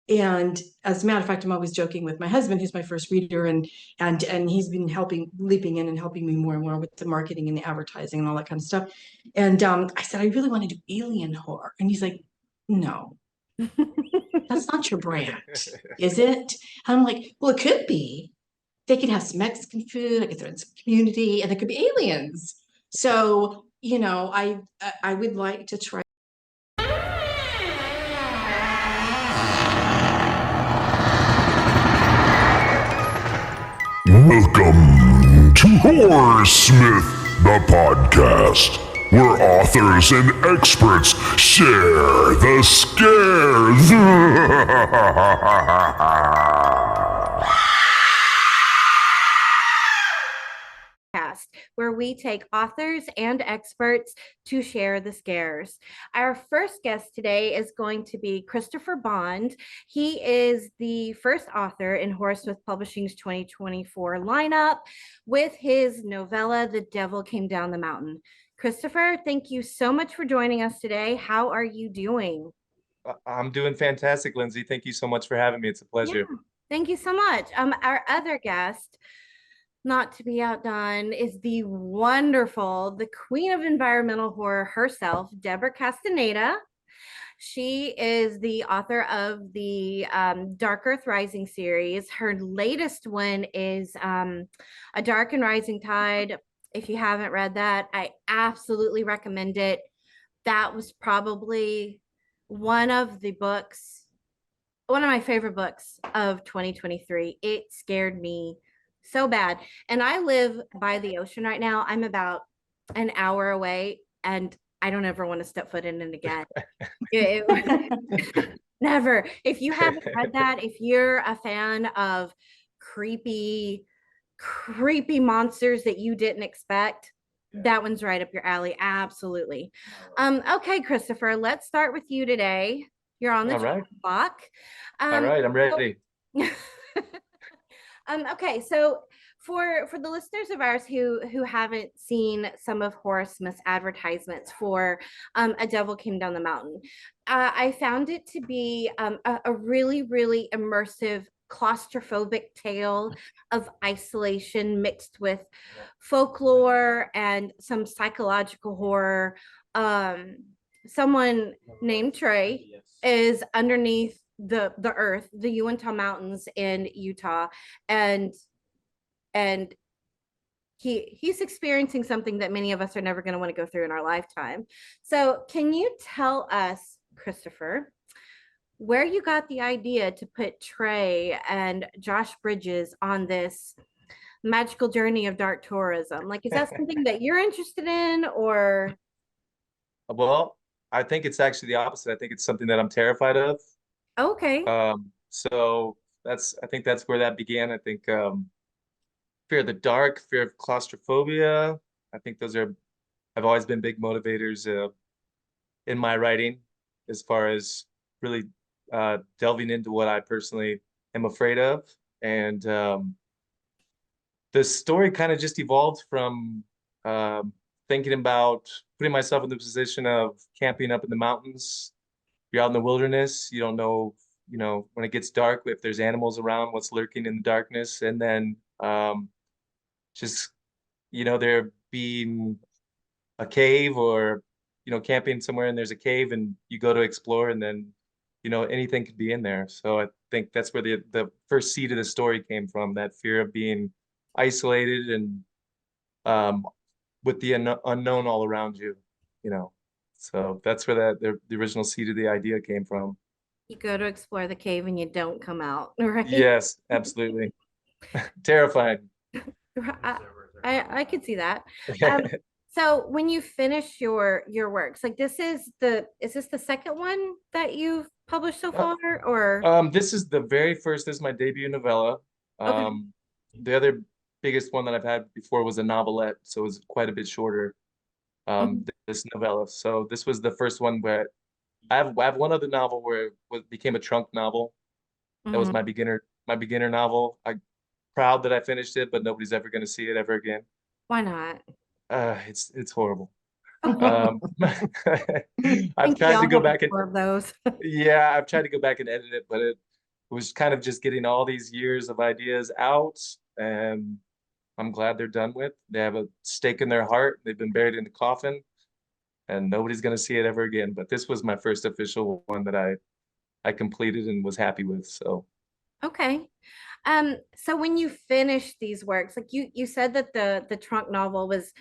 And as a matter of fact, I'm always joking with my husband, who's my first reader, and he's been leaping in and helping me more and more with the marketing and the advertising and all that kind of stuff. And I said, I really want to do alien horror. And he's like, no, that's not your brand, is it? And I'm like, well, it could be. They could have some Mexican food, I could throw in some community, and there could be aliens. So, I would like to try. Welcome to Horrorsmith, the podcast, where authors and experts share the scares. Where we take authors and experts to share the scares. Our first guest today is going to be Christopher Bond. He is the first author in Horrorsmith Publishing's 2024 lineup with his novella, The Devil Came Down the Mountain. Christopher, thank you so much for joining us today. How are you doing? I'm doing fantastic, Lindsay. Thank you so much for having me. It's a pleasure. Yeah, thank you so much. Our other guest, not to be outdone, is the wonderful, the queen of environmental horror herself, Debra Castaneda. She is the author of the Dark Earth Rising series. Her latest one is A Dark and Rising Tide. If you haven't read that, I absolutely recommend it. That was probably one of my favorite books of 2023. It scared me so bad. And I live by the ocean right now. I'm about an hour away, and I don't ever want to step foot in it again. Never. If you haven't read that, if you're a fan of creepy monsters that you didn't expect, that one's right up your alley. Absolutely. Okay, Christopher, let's start with you today. You're on the clock. All right, I'm ready. Okay, so for the listeners of ours who haven't seen some of Horrorsmith's advertisements for A Devil Came Down the Mountain, I found it to be a really, really immersive, claustrophobic tale of isolation mixed with folklore and some psychological horror. Someone named Trey is underneath the earth, the Uinta Mountains in Utah, and he's experiencing something that many of us are never going to want to go through in our lifetime. So can you tell us, Christopher, where you got the idea to put Trey and Josh Bridges on this magical journey of dark tourism? Like, is that something that you're interested in, or? Well, I think it's actually the opposite. I think it's something that I'm terrified of. Okay. So I think that's where that began. I think fear of the dark, fear of claustrophobia. I think those have always been big motivators in my writing, as far as really delving into what I personally am afraid of. And the story kind of just evolved from thinking about putting myself in the position of camping up in the mountains. You're out in the wilderness, you don't know, when it gets dark, if there's animals around, what's lurking in the darkness. And then just, there being a cave, or, camping somewhere and there's a cave and you go to explore, and then, anything could be in there. So I think that's where the first seed of the story came from, that fear of being isolated and with the unknown all around you, So that's where the original seed of the idea came from. You go to explore the cave and you don't come out, right? Yes, absolutely. Terrifying. I could see that. So when you finish your works, like is this the second one that you've published so far, or? This is the very first. This is my debut novella. Okay. The other biggest one that I've had before was a novelette, so it was quite a bit shorter. This novella. So this was the first one where I have one other novel where it became a trunk novel. That was my beginner novel. I'm proud that I finished it, but nobody's ever going to see it ever again. Why not? It's horrible. I've tried to go back and those. yeah, I've tried to go back and edit it, but was kind of just getting all these years of ideas out, and I'm glad they're done with. They have a stake in their heart. They've been buried in the coffin, and nobody's going to see it ever again. But this was my first official one that I completed and was happy with. So Okay. So when you finish these works, like you said that the trunk novel was,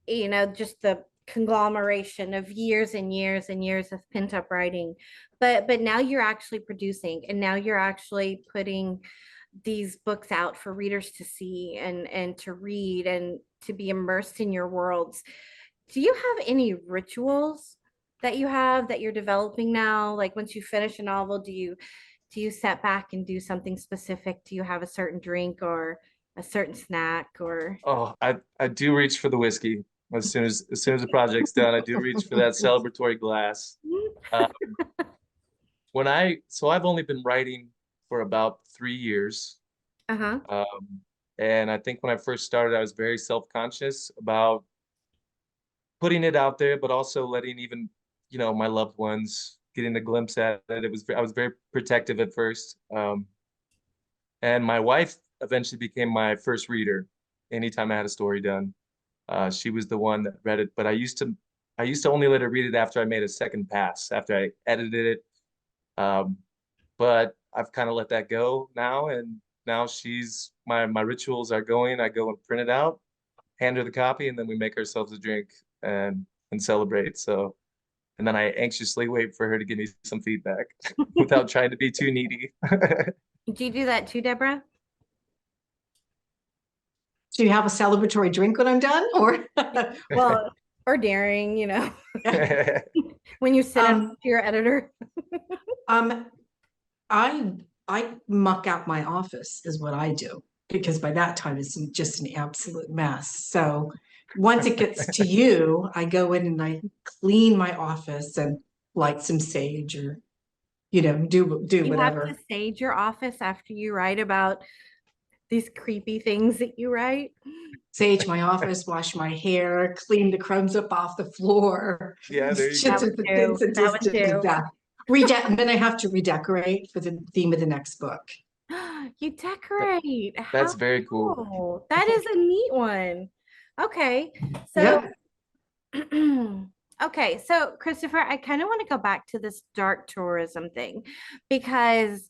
just the conglomeration of years and years and years of pent up writing, but now you're actually producing, and now you're actually putting these books out for readers to see and to read and to be immersed in your worlds. Do you have any rituals that you have that you're developing now? Like once you finish a novel, do you set back and do something specific? Do you have a certain drink or a certain snack or oh, I do reach for the whiskey as soon as the project's done. I do reach for that celebratory glass. Uh, so I've only been writing for about 3 years. uh-huh. And I think when I first started, I was very self-conscious about putting it out there, but also letting even, my loved ones getting a glimpse at it. I was very protective at first. And my wife eventually became my first reader anytime I had a story done. She was the one that read it, but I used to only let her read it after I made a second pass, after I edited it. But I've kind of let that go now, and now she's my rituals are going. I go and print it out, hand her the copy, and then we make ourselves a drink and celebrate. So, and then I anxiously wait for her to give me some feedback without trying to be too needy. Do you do that too, Deborah? Do you have a celebratory drink when I'm done, or Well, or daring, when you sit up to your editor. um, I muck out my office is what I do, because by that time it's just an absolute mess. So once it gets to you, I go in and I clean my office and light some sage, or do You have whatever. to sage your office after you write about these creepy things that you write. Sage my office, wash my hair, clean the crumbs up off the floor. Yeah, there you It's go. just- it's a That would distant do. death. And then I have to redecorate for the theme of the next book. You decorate. That's How very cool. cool. That is a neat one. Okay. Yeah. So okay, so Christopher, I kind of want to go back to this dark tourism thing, because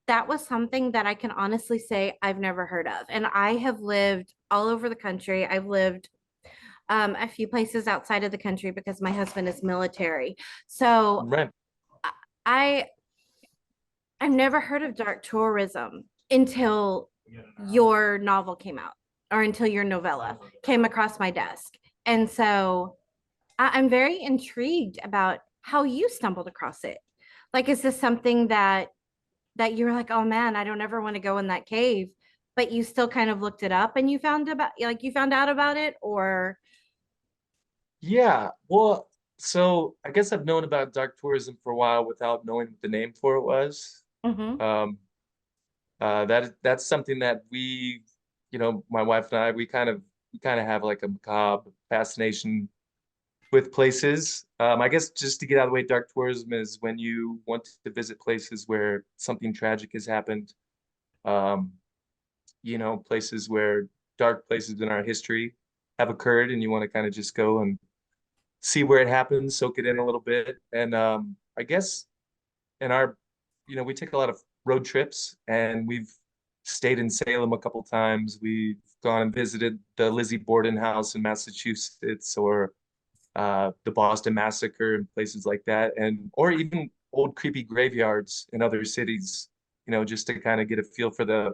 that was something that I can honestly say I've never heard of. And I have lived all over the country. I've lived a few places outside of the country because my husband is military. So Right. I I've never heard of dark tourism until your novel came out, or until your novella came across my desk. And so I'm very intrigued about how you stumbled across it. Like, is this something that you're like, oh man, I don't ever want to go in that cave, but you still kind of looked it up and you found out about it, or Yeah. Well, so I guess I've known about dark tourism for a while without knowing what the name for it was. Mhm. That's something that my wife and I, we kind of have like a macabre fascination with places. I guess just to get out of the way, dark tourism is when you want to visit places where something tragic has happened. Um, places where dark places in our history have occurred, and you want to kind of just go and see where it happens, soak it in a little bit. And I guess in we take a lot of road trips, and we've stayed in Salem a couple times. We've gone and visited the Lizzie Borden house in Massachusetts, or the Boston Massacre, and places like that, or even old creepy graveyards in other cities, just to kind of get a feel for the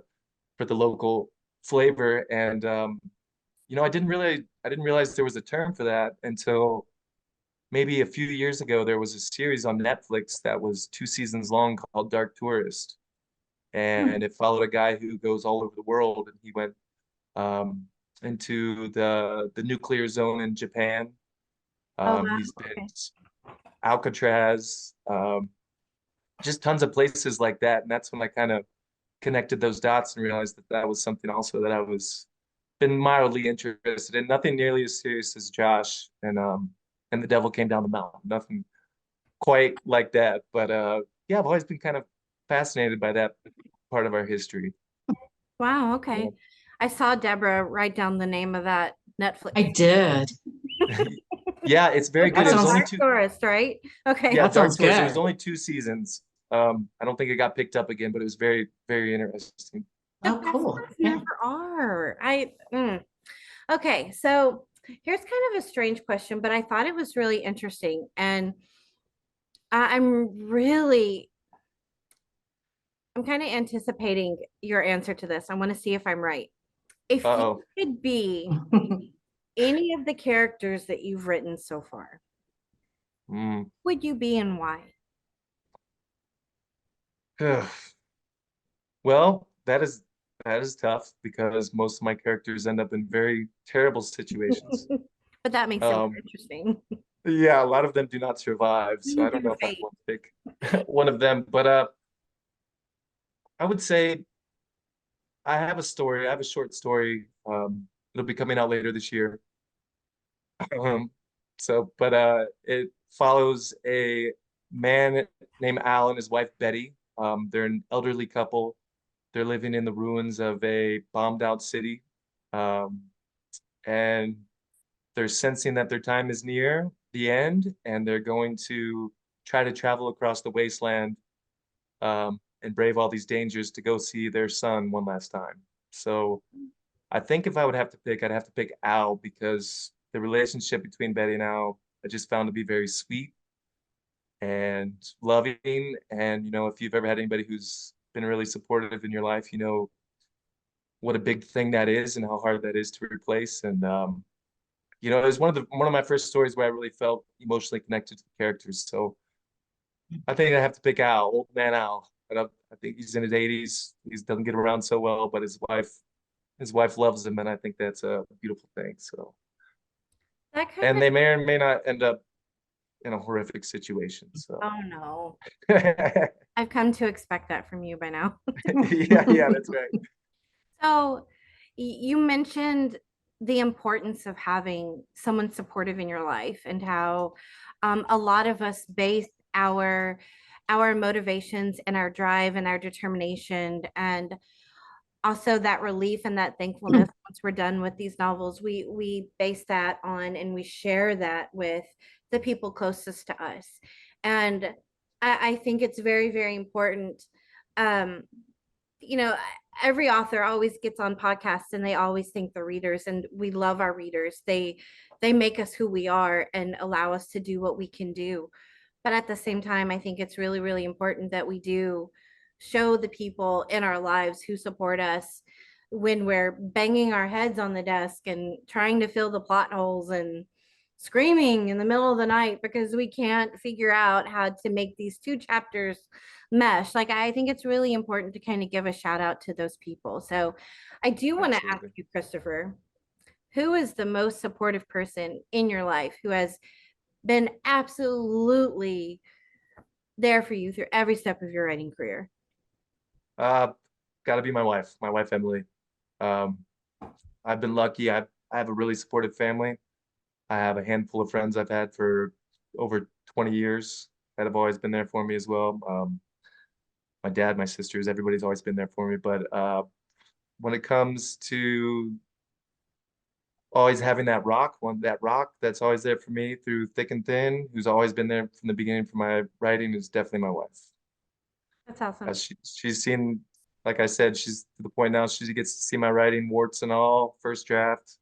local flavor. And I didn't realize there was a term for that until maybe a few years ago. There was a series on Netflix that was 2 seasons long called Dark Tourist, and it followed a guy who goes all over the world, and he went um, into the nuclear zone in Japan. Oh wow, He's been okay. Alcatraz, just tons of places like that. And that's when I kind of connected those dots and realized that that was something also that I was been mildly interested in. Nothing nearly as serious as Josh and The Devil Came Down the Mountain. Nothing quite like that. But yeah, I've always been kind of fascinated by that part of our history. Wow, okay. Yeah. I saw Deborah write down the name of that Netflix. I did. Yeah, it's very good. That It was sounds- only Dark two. Tourist, right? Okay. Yeah, That Dark sounds Tours. It good. was only 2 seasons. I don't think it got picked up again, but it was very, very interesting. Oh, The best cool. ones Yeah. never are. Okay, so here's kind of a strange question, but I thought it was really interesting. And I'm kind of anticipating your answer to this. I want to see if I'm right. If you Uh-oh. could be any of the characters that you've written so far, Mm. would you be and why? Well, that is tough because most of my characters end up in very terrible situations. But that makes it more Um, interesting. yeah, a lot of them do not survive, so I don't Leap know of if I'd faith. want to pick one of them. But I would say I have a story. I have a short story. It'll be coming out later this year. Um, but it follows a man named Al and his wife Betty. They're an elderly couple. They're living in the ruins of a bombed out city. Um, and they're sensing that their time is near the end, and they're going to try to travel across the wasteland and brave all these dangers to go see their son one last time. So I think if I would have to pick, I'd have to pick Al because the relationship between Betty and Al I just found to be very sweet and loving. And, if you've ever had anybody who's been really supportive in your life, you know what a big thing that is and how hard that is to replace. And, it was one of my first stories where I really felt emotionally connected to the characters. So I think I have to pick Al, old man Al. But I think he's in his 80s. He doesn't get around so well, but his wife loves him, and I think that's a beautiful thing. So, That kind and of, they may or may not end up in a horrific situation. So, oh no. yeah, I've come to expect that from you by now. yeah, that's right. So you mentioned the importance of having someone supportive in your life and how a lot of us base our motivations and our drive and our determination and also that relief and that thankfulness once we're done with these novels, we base that on and we share that with the people closest to us. And I think it's very, very important. um you know, every author always gets on podcasts and they always thank the readers, and we love our readers. They make us who we are and allow us to do what we can do. But at the same time, I think it's really, really important that we do show the people in our lives who support us when we're banging our heads on the desk and trying to fill the plot holes and screaming in the middle of the night because we can't figure out how to make these two chapters mesh. Like, I think it's really important to kind of give a shout out to those people. So I do want to ask Absolutely. you, Christopher, who is the most supportive person in your life who has been absolutely there for you through every step of your writing career? Uh, Got to be my wife Emily. Um, I've been lucky. I have a really supportive family. I have a handful of friends I've had for over 20 years that have always been there for me as well. My dad, my sisters, everybody's always been there for me. But when it comes to always having that rock that's always there for me through thick and thin, who's always been there from the beginning for my writing, is definitely my wife. That's awesome. She's seen, like I said, she's to the point now she gets to see my writing, warts and all, first draft,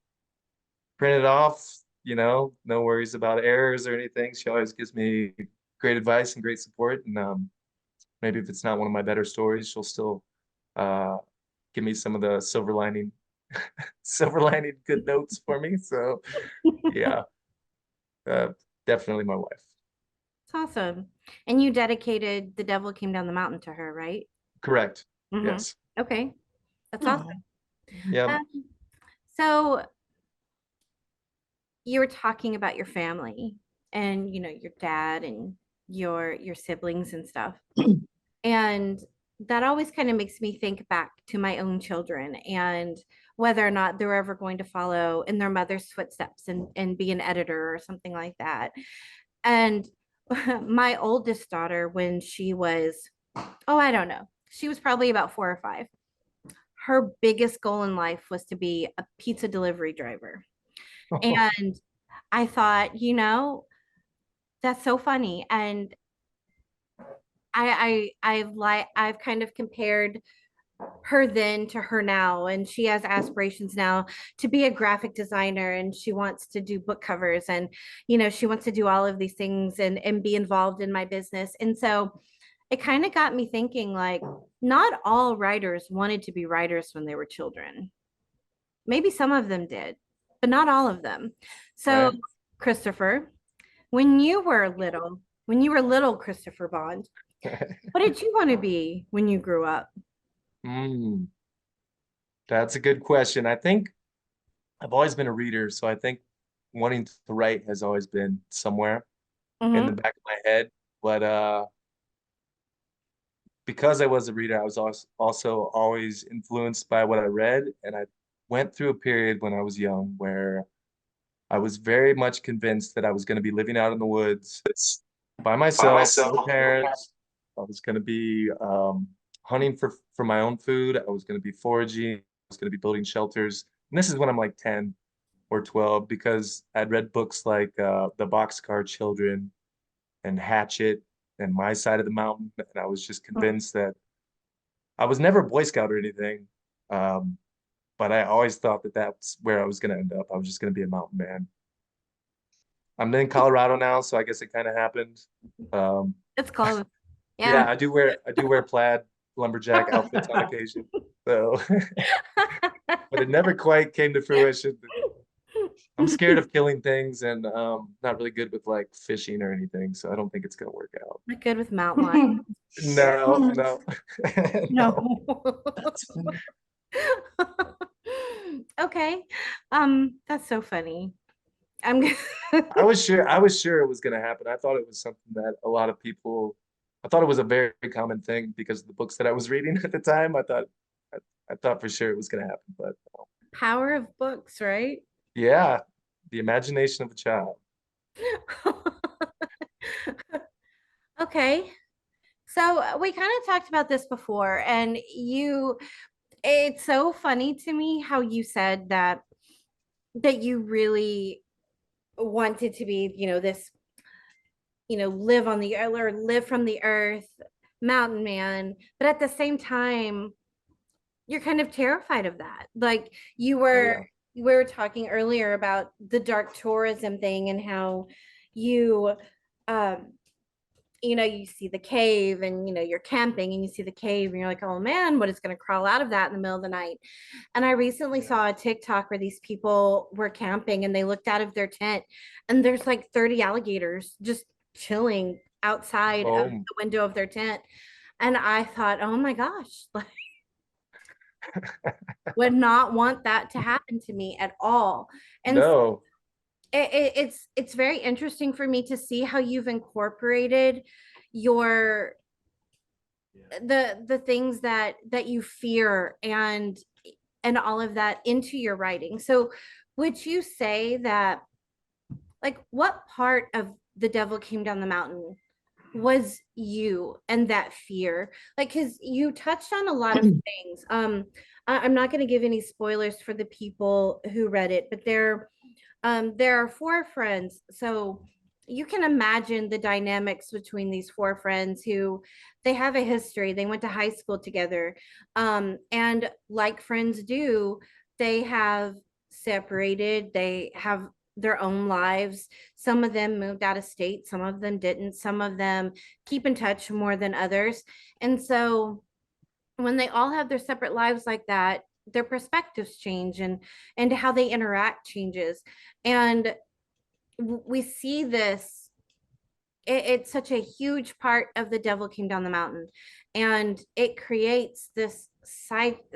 print it off, no worries about errors or anything. She always gives me great advice and great support. And maybe if it's not one of my better stories, she'll still uh, give me some of the silver lining good notes for me. So yeah, uh, definitely my wife. It's awesome. And you dedicated The Devil Came Down the Mountain to her, right? Correct. Mhm. Yes. Okay. That's Oh. awesome. Yeah. So you were talking about your family and your dad and your siblings and stuff. And that always kind of makes me think back to my own children and whether or not they're ever going to follow in their mother's footsteps and be an editor or something like that. And my oldest daughter, when she was Oh, I don't know. She was probably about 4 or 5. Her biggest goal in life was to be a pizza delivery driver. And I thought, that's so funny. And I've kind of compared her then to her now, and she has aspirations now to be a graphic designer, and she wants to do book covers, and she wants to do all of these things and be involved in my business. And so it kind of got me thinking, like, not all writers wanted to be writers when they were children. Maybe some of them did, but not all of them. So, Right. Christopher, when you were little Christopher Bond, what did you want to be when you grew up? Mm, that's a good question. I think I've always been a reader, so I think wanting to write has always been somewhere in the Mm-hmm. back of my head. But because I was a reader, I was also always influenced by what I read, and I went through a period when I was young where I was very much convinced that I was going to be living out in the woods by myself, no parents. I was going to be hunting for my own food. I was going to be foraging. I was going to be building shelters. And this is when I'm like 10 or 12 because I'd read books like The Boxcar Children and Hatchet and My Side of the Mountain. And I was just convinced that I was never a Boy Scout or anything. Um, but I always thought that that's where I was going to end up. I was just going to be a mountain man. I'm in Colorado now, so I guess it kind of happened. Um, It's close. Yeah. yeah, I do wear plaid lumberjack outfits on occasion. So, but it never quite came to fruition. I'm scared of killing things and not really good with like fishing or anything, so I don't think it's gonna work out. Not good with mountain lions. No, no, no. No. That's funny. Okay. That's so funny. I'm I was sure it was gonna happen. I thought it was something that a lot of people I thought it was a very common thing because of the books that I was reading at the time. I thought for sure it was gonna happen, but power of books, right? yeah, the imagination of a child. Okay. So we kind of talked about this before, and it's so funny to me how you said that you really wanted to be, this, live on the or live from the earth, mountain man, but at the same time, you're kind of terrified of that. Like Oh yeah. we were talking earlier about the dark tourism thing and how you um you see the cave and you're camping and you see the cave and you're like, oh man, what is going to crawl out of that in the middle of the night? And I recently saw a TikTok where these people were camping and they looked out of their tent and there's like 30 alligators just chilling outside of Oh the window of their tent. And I thought, oh my gosh, like, would not want that to happen to me at all. And no. it's very interesting for me to see how you've incorporated your the things that you fear and all of that into your writing. So would you say that, like, what part of The Devil Came Down the Mountain was you and that fear? Like, because you touched on a lot of things. I'm not going to give any spoilers for the people who read it, but there are 4 friends. So you can imagine the dynamics between these 4 friends who they have a history. They went to high school together. And like friends do, they have separated. They have their own lives. Some of them moved out of state, some of them didn't, some of them keep in touch more than others. And so when they all have their separate lives like that, their perspectives change and how they interact changes. And we see this, it's such a huge part of The Devil Came Down the Mountain, and it creates this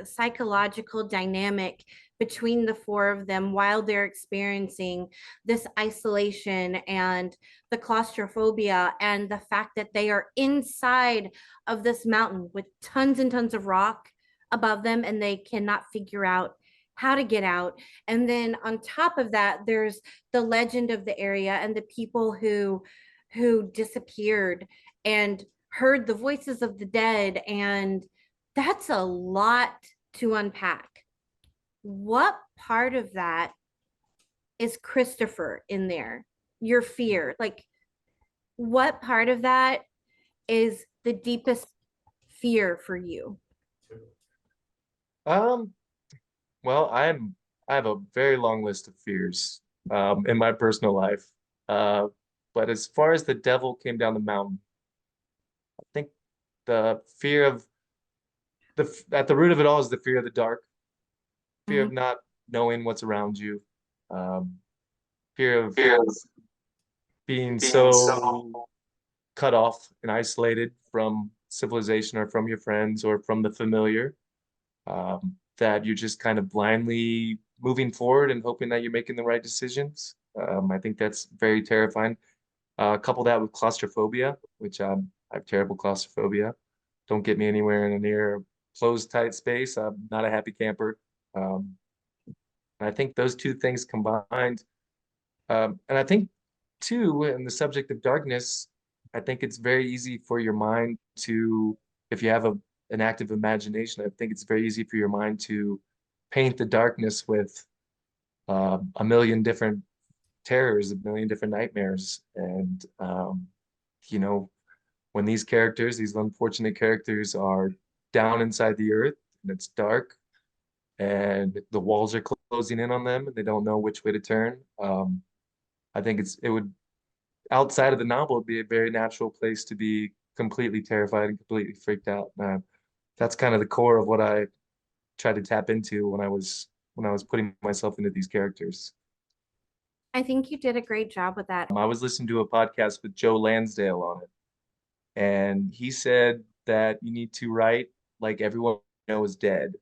psychological dynamic between the 4 of them while they're experiencing this isolation and the claustrophobia and the fact that they are inside of this mountain with tons and tons of rock above them and they cannot figure out how to get out. And then on top of that, there's the legend of the area and the people who disappeared and heard the voices of the dead, and that's a lot to unpack. What part of that is Christopher in there? Your fear, like what part of that is the deepest fear for you? Um, well, I have a very long list of fears in my personal life. Uh, but as far as the devil came down the mountain, I think the fear of at the root of it all is the fear of the dark, fear Mhm. of not knowing what's around you, um, fear of being so cut off and isolated from civilization or from your friends or from the familiar, that you're just kind of blindly moving forward and hoping that you're making the right decisions. I think that's very terrifying. Couple that with claustrophobia, which I have terrible claustrophobia. Don't get me anywhere in a near closed, tight space. I'm not a happy camper. Um, and I think those two things combined, and I think too, in the subject of darkness, I think it's very easy for your mind to, if you have an active imagination, I think it's very easy for your mind to paint the darkness with a million different terrors, a million different nightmares. And, you know, when these characters, these unfortunate characters are down inside the earth and it's dark and the walls are closing in on them and they don't know which way to turn. I think it would, outside of the novel, it'd be a very natural place to be completely terrified and completely freaked out. That's kind of the core of what I tried to tap into when I was putting myself into these characters. I think you did a great job with that. I was listening to a podcast with Joe Lansdale on it, and he said that you need to write like everyone you know is dead.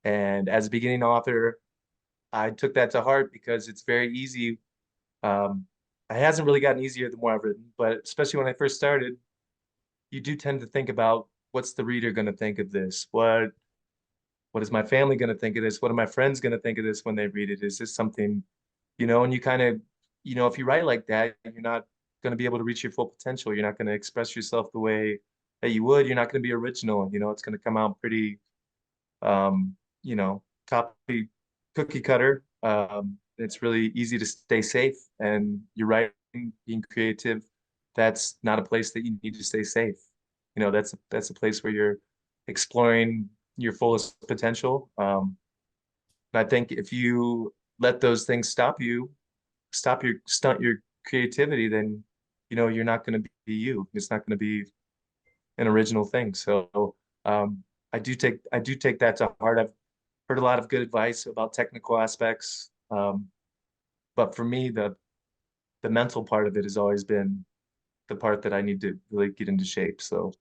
And as a beginning author, I took that to heart because it's very easy. Um, it hasn't really gotten easier the more I've written, but especially when I first started, you do tend to think about what's the reader going to think of this? What is my family going to think of this? What are my friends going to think of this when they read it? Is this something, and you kind of, if you write like that, you're not going to be able to reach your full potential. You're not going to express yourself the way that you would. You're not going to be original. It's going to come out pretty, um, copy cookie cutter. It's really easy to stay safe, and you're writing, being creative. That's not a place that you need to stay safe. That's a place where you're exploring your fullest potential. And I think if you let those things stunt your creativity, then you're not going to be you. It's not going to be an original thing. So I do take that to heart. I've heard a lot of good advice about technical aspects, but for me, the mental part of it has always been the part that I need to really get into shape. So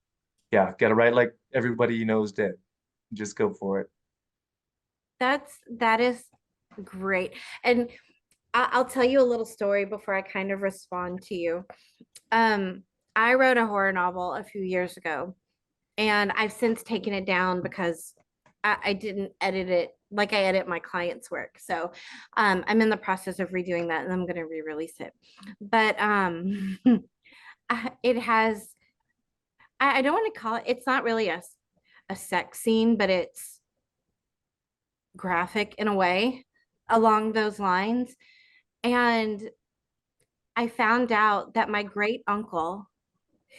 yeah, got to write like everybody you know is dead. Just go for it. That is great. And I'll tell you a little story before I kind of respond to you. Um, I wrote a horror novel a few years ago, and I've since taken it down because I didn't edit it like I edit my clients' work. So I'm in the process of redoing that, and I'm going to re-release it. But it has, I don't want to call it, it's not really a sex scene, but it's graphic in a way along those lines. And I found out that my great uncle,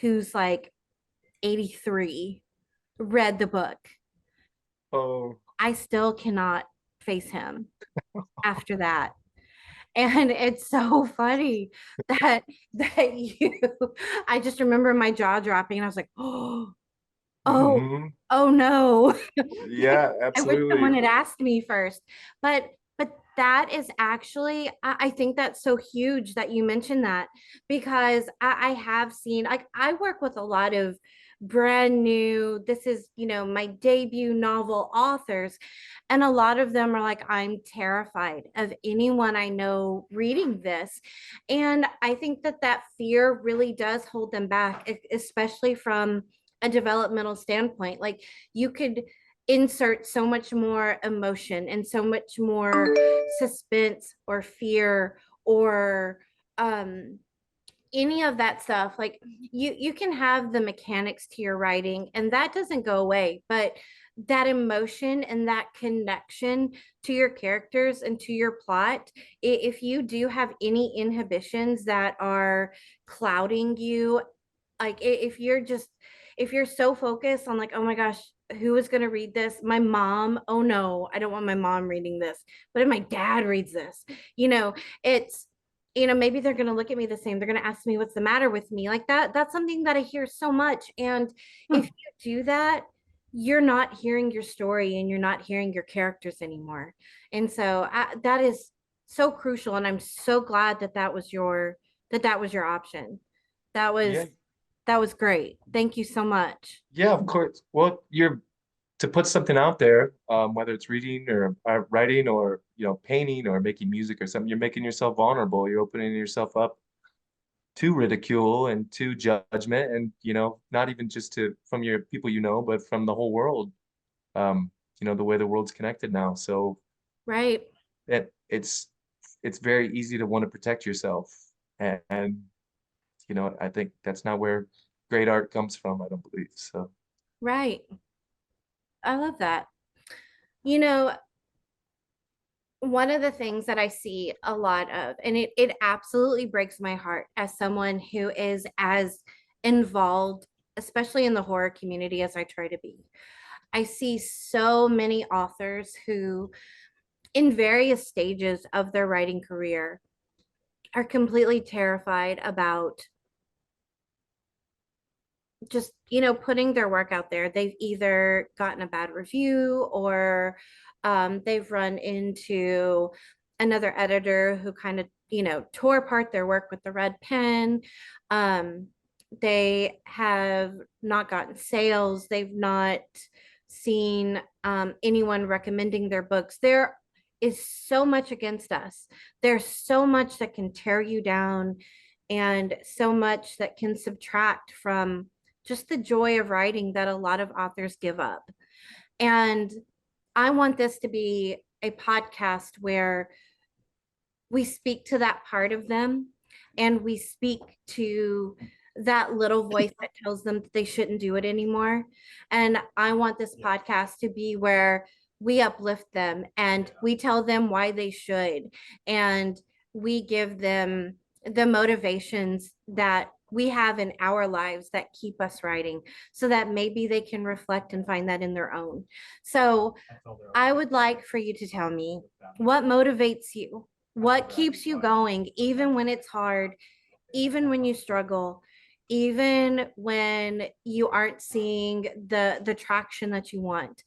who's like 83, read the book. Oh, I still cannot face him after that. And it's so funny that you I just remember my jaw dropping and I was like, oh, mhm. oh no. Yeah, I wish someone absolutely. had asked me first. But that is actually, I think that's so huge that you mentioned that, because I have seen, like, I work with a lot of brand new, this is, my debut novel authors, and a lot of them are like, I'm terrified of anyone I know reading this. And I think that that fear really does hold them back, especially from a developmental standpoint. Like, you could insert so much more emotion and so much more suspense or fear or any of that stuff, like you can have the mechanics to your writing and that doesn't go away, but that emotion and that connection to your characters and to your plot, if you do have any inhibitions that are clouding you, like if you're so focused on like, oh my gosh, who is going to read this? My mom. Oh no, I don't want my mom reading this. But if my dad reads this, you know, it's, you know, maybe they're going to look at me the same. They're going to ask me what's the matter with me. Like that's something that I hear so much. And if you do that, you're not hearing your story and you're not hearing your characters anymore. And so that is so crucial. And I'm so glad that that was your option. That was Yeah. that was great. Thank you so much. Yeah, of course. Well, you're to put something out there, whether it's reading or writing or painting or making music or something, you're making yourself vulnerable. You're opening yourself up to ridicule and to judgment, and not even just to from your people, but from the whole world. Um, the way the world's connected now. So Right. it's very easy to want to protect yourself, and I think that's not where great art comes from. I don't believe so. Right. I love that. You know, one of the things that I see a lot of, and it absolutely breaks my heart as someone who is as involved, especially in the horror community, as I try to be. I see so many authors who, in various stages of their writing career, are completely terrified about just, putting their work out there. They've either gotten a bad review or they've run into another editor who kind of, tore apart their work with the red pen. They have not gotten sales. They've not seen anyone recommending their books. There is so much against us. There's so much that can tear you down and so much that can subtract from just the joy of writing that a lot of authors give up. And I want this to be a podcast where we speak to that part of them and we speak to that little voice that tells them that they shouldn't do it anymore. And I want this podcast to be where we uplift them and we tell them why they should. And we give them the motivations that we have in our lives that keep us writing so that maybe they can reflect and find that in their own. So I would like for you to tell me what motivates you, what keeps you going, even when it's hard, even when you struggle, even when you aren't seeing the traction that you want.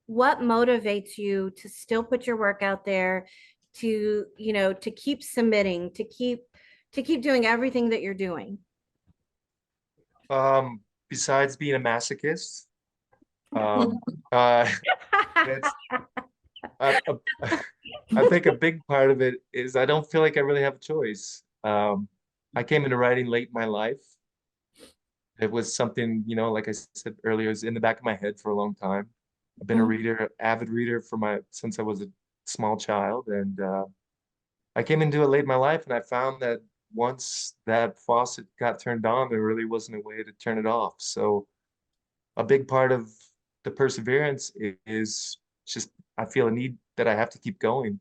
What motivates you to still put your work out there, to keep submitting, to keep doing everything that you're doing? Besides being a masochist, uh, it's I, I think a big part of it is I don't feel like I really have a choice. I came into writing late in my life. It was something, like I said earlier, it was in the back of my head for a long time. I've been a reader, avid reader since I was a small child, and I came into it late in my life, and I found that once that faucet got turned on, there really wasn't a way to turn it off. So a big part of the perseverance is just I feel a need that I have to keep going.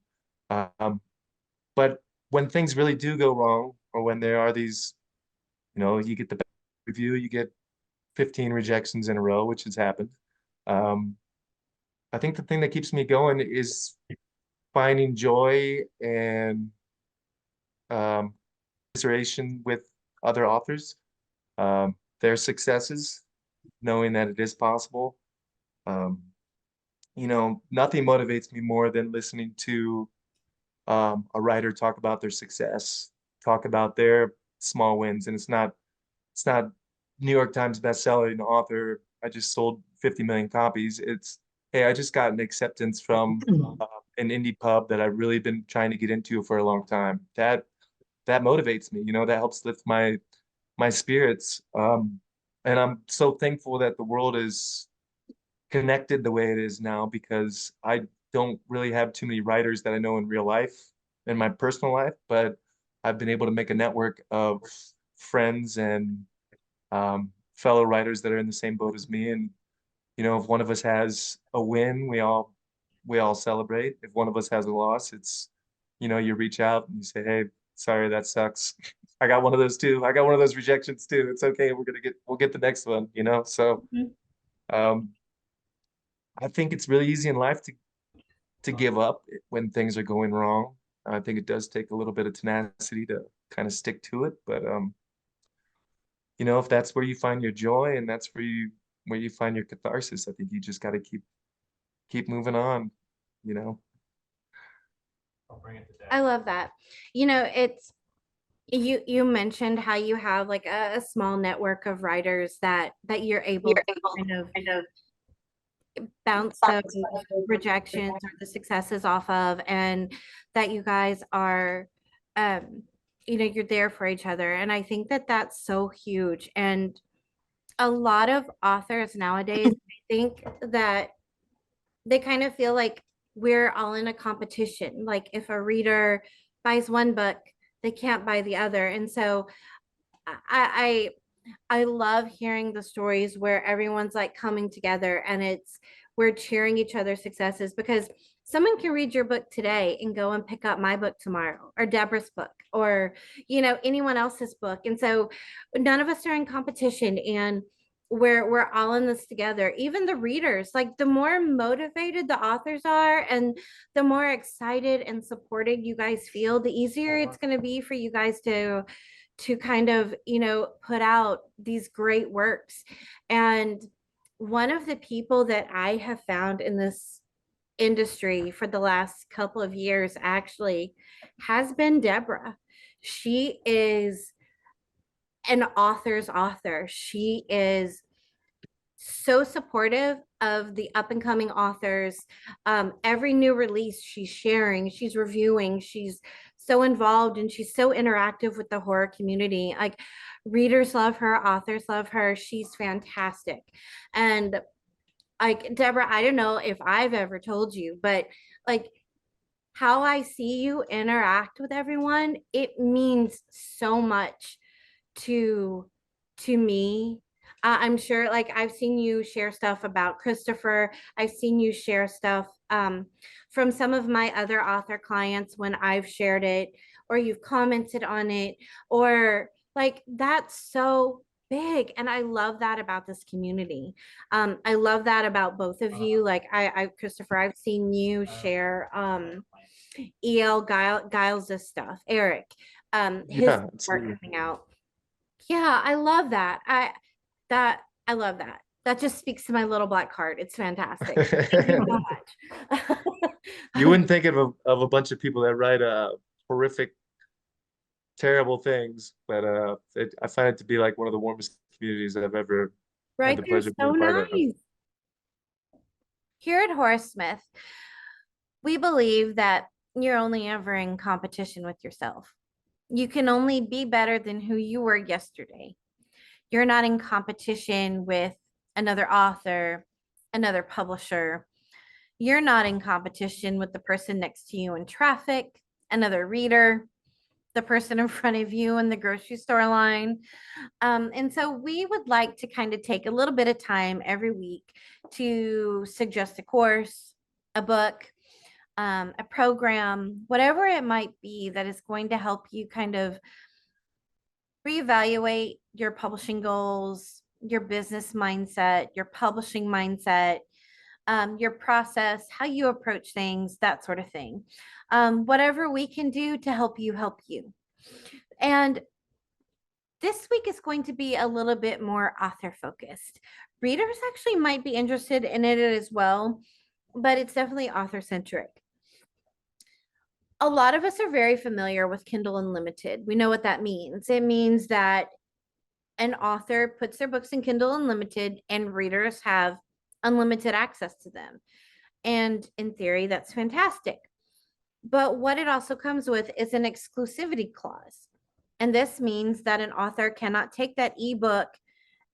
But when things really do go wrong, or when there are these, you get the bad review, you get 15 rejections in a row, which has happened. I think the thing that keeps me going is finding joy and commiseration with other authors, their successes, knowing that it is possible. Nothing motivates me more than listening to a writer talk about their success, talk about their small wins, and it's not New York Times bestselling author. I just sold 50 million copies. It's, hey, I just got an acceptance from an indie pub that I've really been trying to get into for a long time. That motivates me. That helps lift my spirits. And I'm so thankful that the world is connected the way it is now, because I don't really have too many writers that I know in real life, in my personal life, but I've been able to make a network of friends and fellow writers that are in the same boat as me. And you know, if one of us has a win, we all celebrate. If one of us has a loss, it's, you know, you reach out and you say, "Hey, sorry, that sucks. I got one of those too. I got one of those rejections too. It's okay. We'll get the next one." You know, so Mhm. um, I think it's really easy in life to give up when things are going wrong. I think it does take a little bit of tenacity to kind of stick to it, but you know, if that's where you find your joy and that's where you find your catharsis, I think you just got to keep moving on, you know. I love that. You know, it's you mentioned how you have like a small network of writers that you're able to kind of bounce those rejections or the successes off of, and that you guys are you know, you're there for each other. And I think that that's so huge. And a lot of authors nowadays, I think that they kind of feel like we're all in a competition. Like if a reader buys one book, they can't buy the other. And so I I love hearing the stories where everyone's like coming together and it's we're cheering each other's successes, because someone can read your book today and go and pick up my book tomorrow, or Deborah's book, or you know, anyone else's book. And so none of us are in competition, and we're all in this together. Even the readers, like the more motivated the authors are and the more excited and supported you guys feel, the easier it's going to be for you guys to kind of, you know, put out these great works. And one of the people that I have found in this industry for the last couple of years actually has been Debra. She is an author's author. She is so supportive of the up and coming authors. Every new release she's sharing, she's reviewing, she's so involved, and she's so interactive with the horror community. Like readers love her, authors love her. She's fantastic. And like Debra, I don't know if I've ever told you, but like how I see you interact with everyone, it means so much to me. I'm sure, like I've seen you share stuff about Christopher. I've seen you share stuff from some of my other author clients when I've shared it, or you've commented on it, or like that's so big. And I love that about this community. I love that about both of you. Like Christopher, I've seen you share Giles' stuff, Eric, his Yeah, work absolutely. coming out. Yeah, I love that. I love that. That just speaks to my little black heart. It's fantastic. Thank you so You much. wouldn't think of a bunch of people that write horrific, terrible things, but I find it to be like one of the warmest communities I've ever had Right, the they're pleasure of being so a part of. nice. Here at Horrorsmith, we believe that you're only ever in competition with yourself. You can only be better than who you were yesterday. You're not in competition with another author, another publisher. You're not in competition with the person next to you in traffic, another reader, the person in front of you in the grocery store line. And so we would like to kind of take a little bit of time every week to suggest a course, a book, a program, whatever it might be that is going to help you kind of reevaluate your publishing goals, your business mindset, your publishing mindset, your process, how you approach things, that sort of thing. Whatever we can do to help you, help you. And this week is going to be a little bit more author focused. Readers actually might be interested in it as well, but it's definitely author centric. A lot of us are very familiar with Kindle Unlimited. We know what that means. It means that an author puts their books in Kindle Unlimited and readers have unlimited access to them. And in theory, that's fantastic. But what it also comes with is an exclusivity clause. And this means that an author cannot take that ebook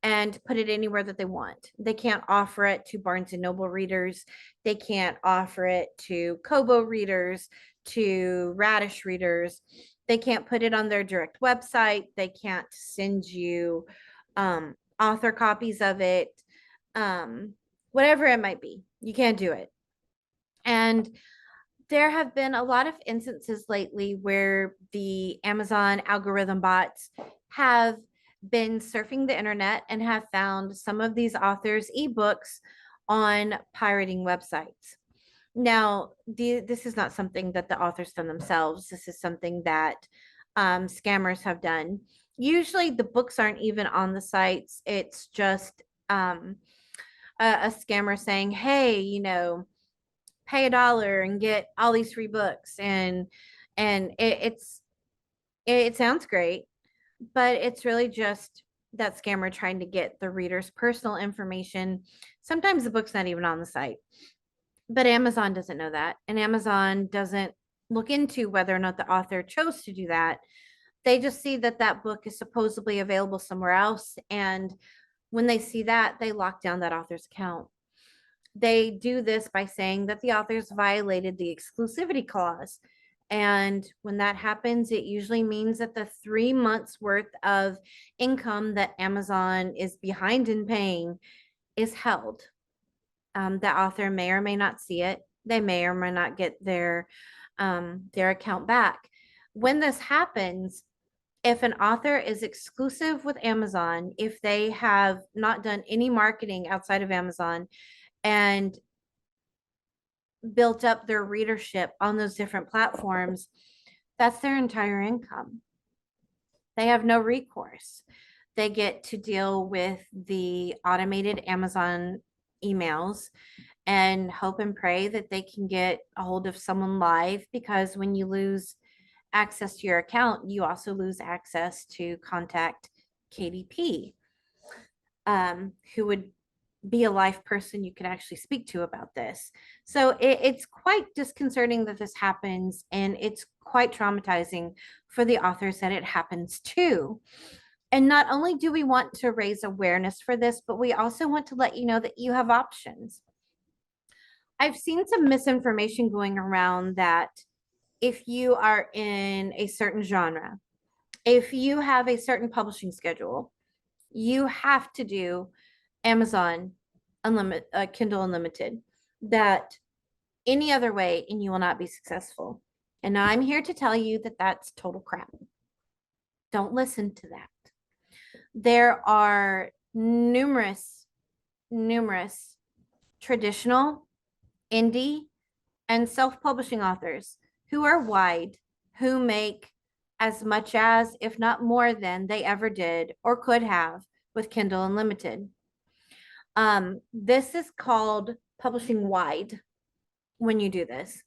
and put it anywhere that they want. They can't offer it to Barnes and Noble readers. They can't offer it to Kobo readers, to Radish readers. They can't put it on their direct website. They can't send you author copies of it, whatever it might be. You can't do it. And there have been a lot of instances lately where the Amazon algorithm bots have been surfing the internet and have found some of these authors' ebooks on pirating websites. Now, this is not something that the authors done themselves. This is something that scammers have done. Usually the books aren't even on the sites. It's just a scammer saying, hey, pay $1 and get all these free books. And it sounds great, but it's really just that scammer trying to get the reader's personal information. Sometimes the book's not even on the site. But Amazon doesn't know that. And Amazon doesn't look into whether or not the author chose to do that. They just see that that book is supposedly available somewhere else. And when they see that, they lock down that author's account. They do this by saying that the authors violated the exclusivity clause. And when that happens, it usually means that the 3 months worth of income that Amazon is behind in paying is held. The author may or may not see it. They may or may not get their account back. When this happens, if an author is exclusive with Amazon, if they have not done any marketing outside of Amazon and built up their readership on those different platforms, that's their entire income. They have no recourse. They get to deal with the automated Amazon emails and hope and pray that they can get a hold of someone live, because when you lose access to your account, you also lose access to contact KDP, who would be a live person you could actually speak to about this. So it's quite disconcerting that this happens, and it's quite traumatizing for the authors that it happens to. And not only do we want to raise awareness for this, but we also want to let you know that you have options. I've seen some misinformation going around that if you are in a certain genre, if you have a certain publishing schedule, you have to do Amazon Unlimited, Kindle Unlimited, that any other way and you will not be successful. And I'm here to tell you that that's total crap. Don't listen to that. There are numerous traditional, indie, and self-publishing authors who are wide, who make as much as, if not more than, they ever did or could have with Kindle Unlimited. This is called publishing wide when you do this.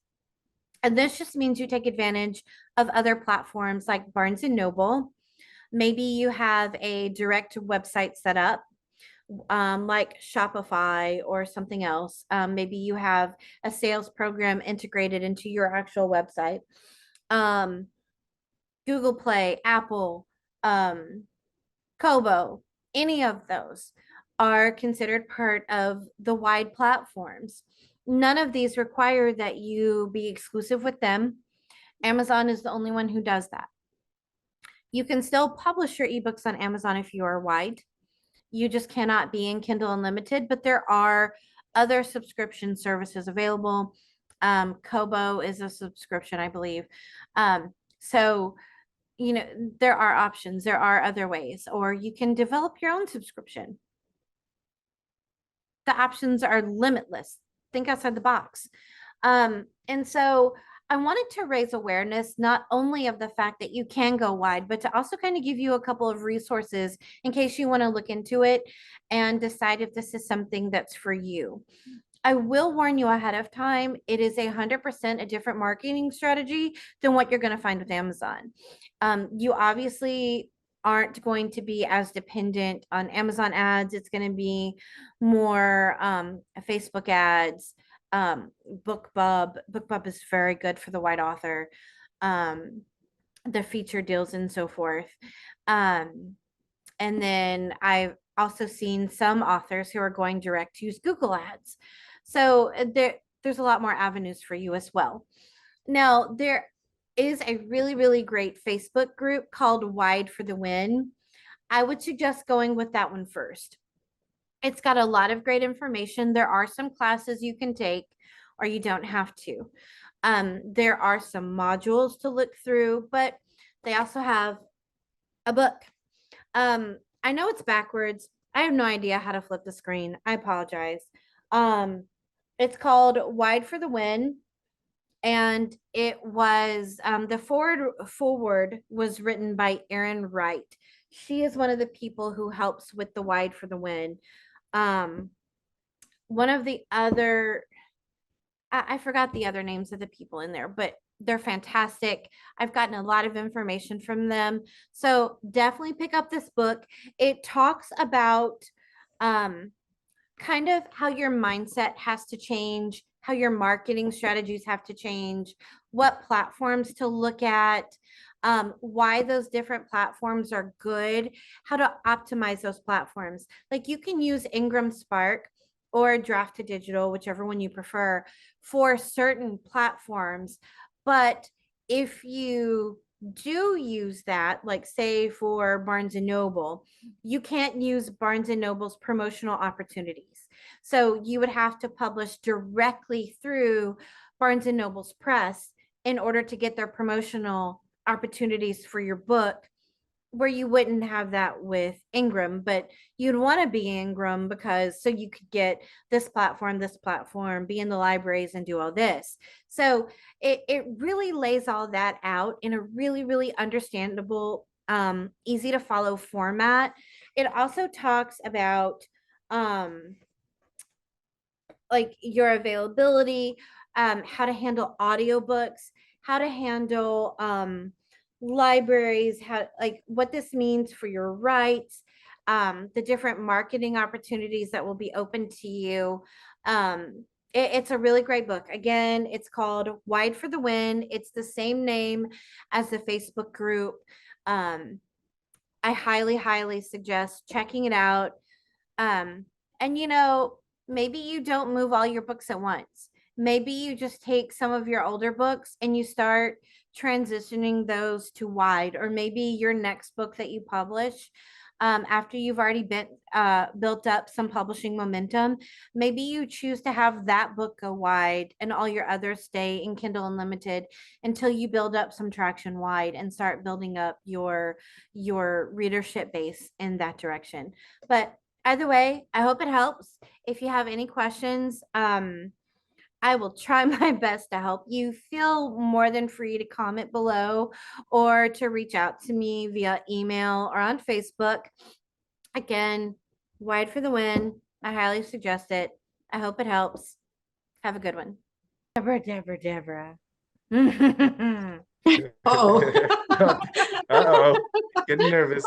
And this just means you take advantage of other platforms like Barnes and Noble. Maybe you have a direct website set up, like Shopify or something else. Maybe you have a sales program integrated into your actual website. Google Play, Apple, Kobo, any of those are considered part of the wide platforms. None of these require that you be exclusive with them. Amazon is the only one who does that. You can still publish your ebooks on Amazon if you are wide. You just cannot be in Kindle Unlimited, but there are other subscription services available. Kobo is a subscription, I believe. So, there are options. There are other ways, or you can develop your own subscription. The options are limitless. Think outside the box. And so I wanted to raise awareness, not only of the fact that you can go wide, but to also kind of give you a couple of resources in case you want to look into it and decide if this is something that's for you. I will warn you ahead of time, it is 100% a different marketing strategy than what you're going to find with Amazon. You obviously aren't going to be as dependent on Amazon ads. It's going to be more Facebook ads, BookBub. BookBub is very good for the wide author, the feature deals and so forth. And then I've also seen some authors who are going direct to use Google ads. So there's a lot more avenues for you as well. Now, is a really, really great Facebook group called Wide for the Win. I would suggest going with that one first. It's got a lot of great information. There are some classes you can take, or you don't have to. There are some modules to look through, but they also have a book. I know it's backwards. I have no idea how to flip the screen. I apologize. It's called Wide for the Win. And it was the forward was written by Erin Wright. She is one of the people who helps with the Wide for the Win. One of the other, I forgot the other names of the people in there, but they're fantastic. I've gotten a lot of information from them. So definitely pick up this book. It talks about kind of how your mindset has to change, how your marketing strategies have to change, what platforms to look at, why those different platforms are good, how to optimize those platforms. Like you can use Ingram Spark or Draft to Digital, whichever one you prefer, for certain platforms. But if you do use that, like say for Barnes and Noble, you can't use Barnes and Noble's promotional opportunities. So you would have to publish directly through Barnes and Noble's press in order to get their promotional opportunities for your book, where you wouldn't have that with Ingram, but you'd want to be Ingram because so you could get this platform, be in the libraries and do all this. So it really lays all that out in a really, really understandable, easy to follow format. It also talks about like your availability, how to handle audiobooks, how to handle libraries, how like what this means for your rights, the different marketing opportunities that will be open to you. It's a really great book. Again, it's called Wide for the Win. It's the same name as the Facebook group. I highly, highly suggest checking it out. And you know, maybe you don't move all your books at once. Maybe you just take some of your older books and you start transitioning those to Wide, or maybe your next book that you publish, after you've already built up some publishing momentum, maybe you choose to have that book go Wide and all your others stay in Kindle Unlimited until you build up some traction Wide and start building up your readership base in that direction. But either way, I hope it helps. If you have any questions, I will try my best to help you. Feel more than free to comment below or to reach out to me via email or on Facebook. Again, Wide for the Win. I highly suggest it. I hope it helps. Have a good one. Debra. Oh. Uh-oh. Getting nervous.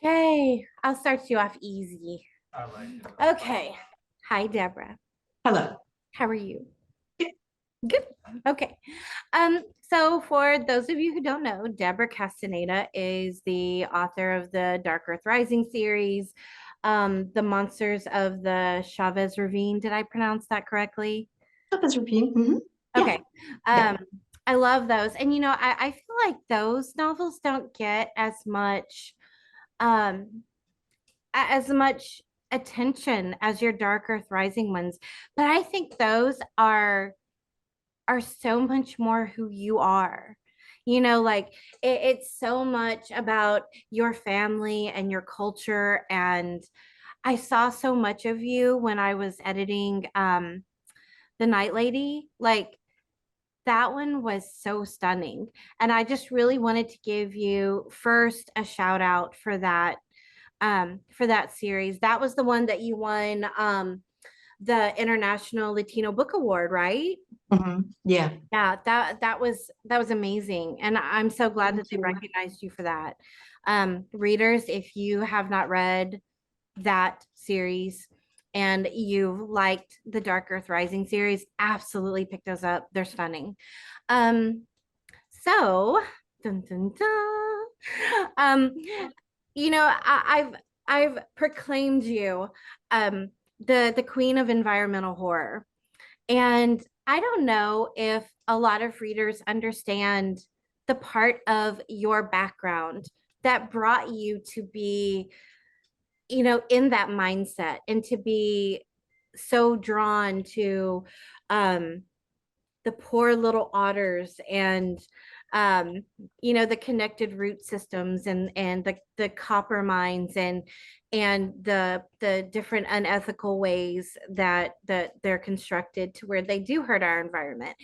Okay, I'll start you off easy. I like it. Okay. Hi, Debra. Hello. How are you? Good. Okay. So for those of you who don't know, Debra Castaneda is the author of the Dark Earth Rising series, The Monsters of the Chavez Ravine. Did I pronounce that correctly? That's repeating. Mm-hmm. Okay. Yeah. I love those. And you know, I feel like those novels don't get as much attention as your Dark Earth Rising ones, but I think those are so much more who you are. You know, like it's so much about your family and your culture. And I saw so much of you when I was editing The Night Lady. Like that one was so stunning. And I just really wanted to give you first a shout out for that series. That was the one that you won the International Latino Book Award, right? Mm-hmm. Yeah. Yeah, that was amazing. And I'm so glad that they recognized you for that. Readers, if you have not read that series and you liked the Dark Earth Rising series, absolutely pick those up. They're stunning. So dun, dun, dun. You know, I've proclaimed you the queen of environmental horror. And I don't know if a lot of readers understand the part of your background that brought you to be, in that mindset and to be so drawn to um, the poor little otters and um the connected root systems and the copper mines and the different unethical ways that they're constructed to where they do hurt our environment.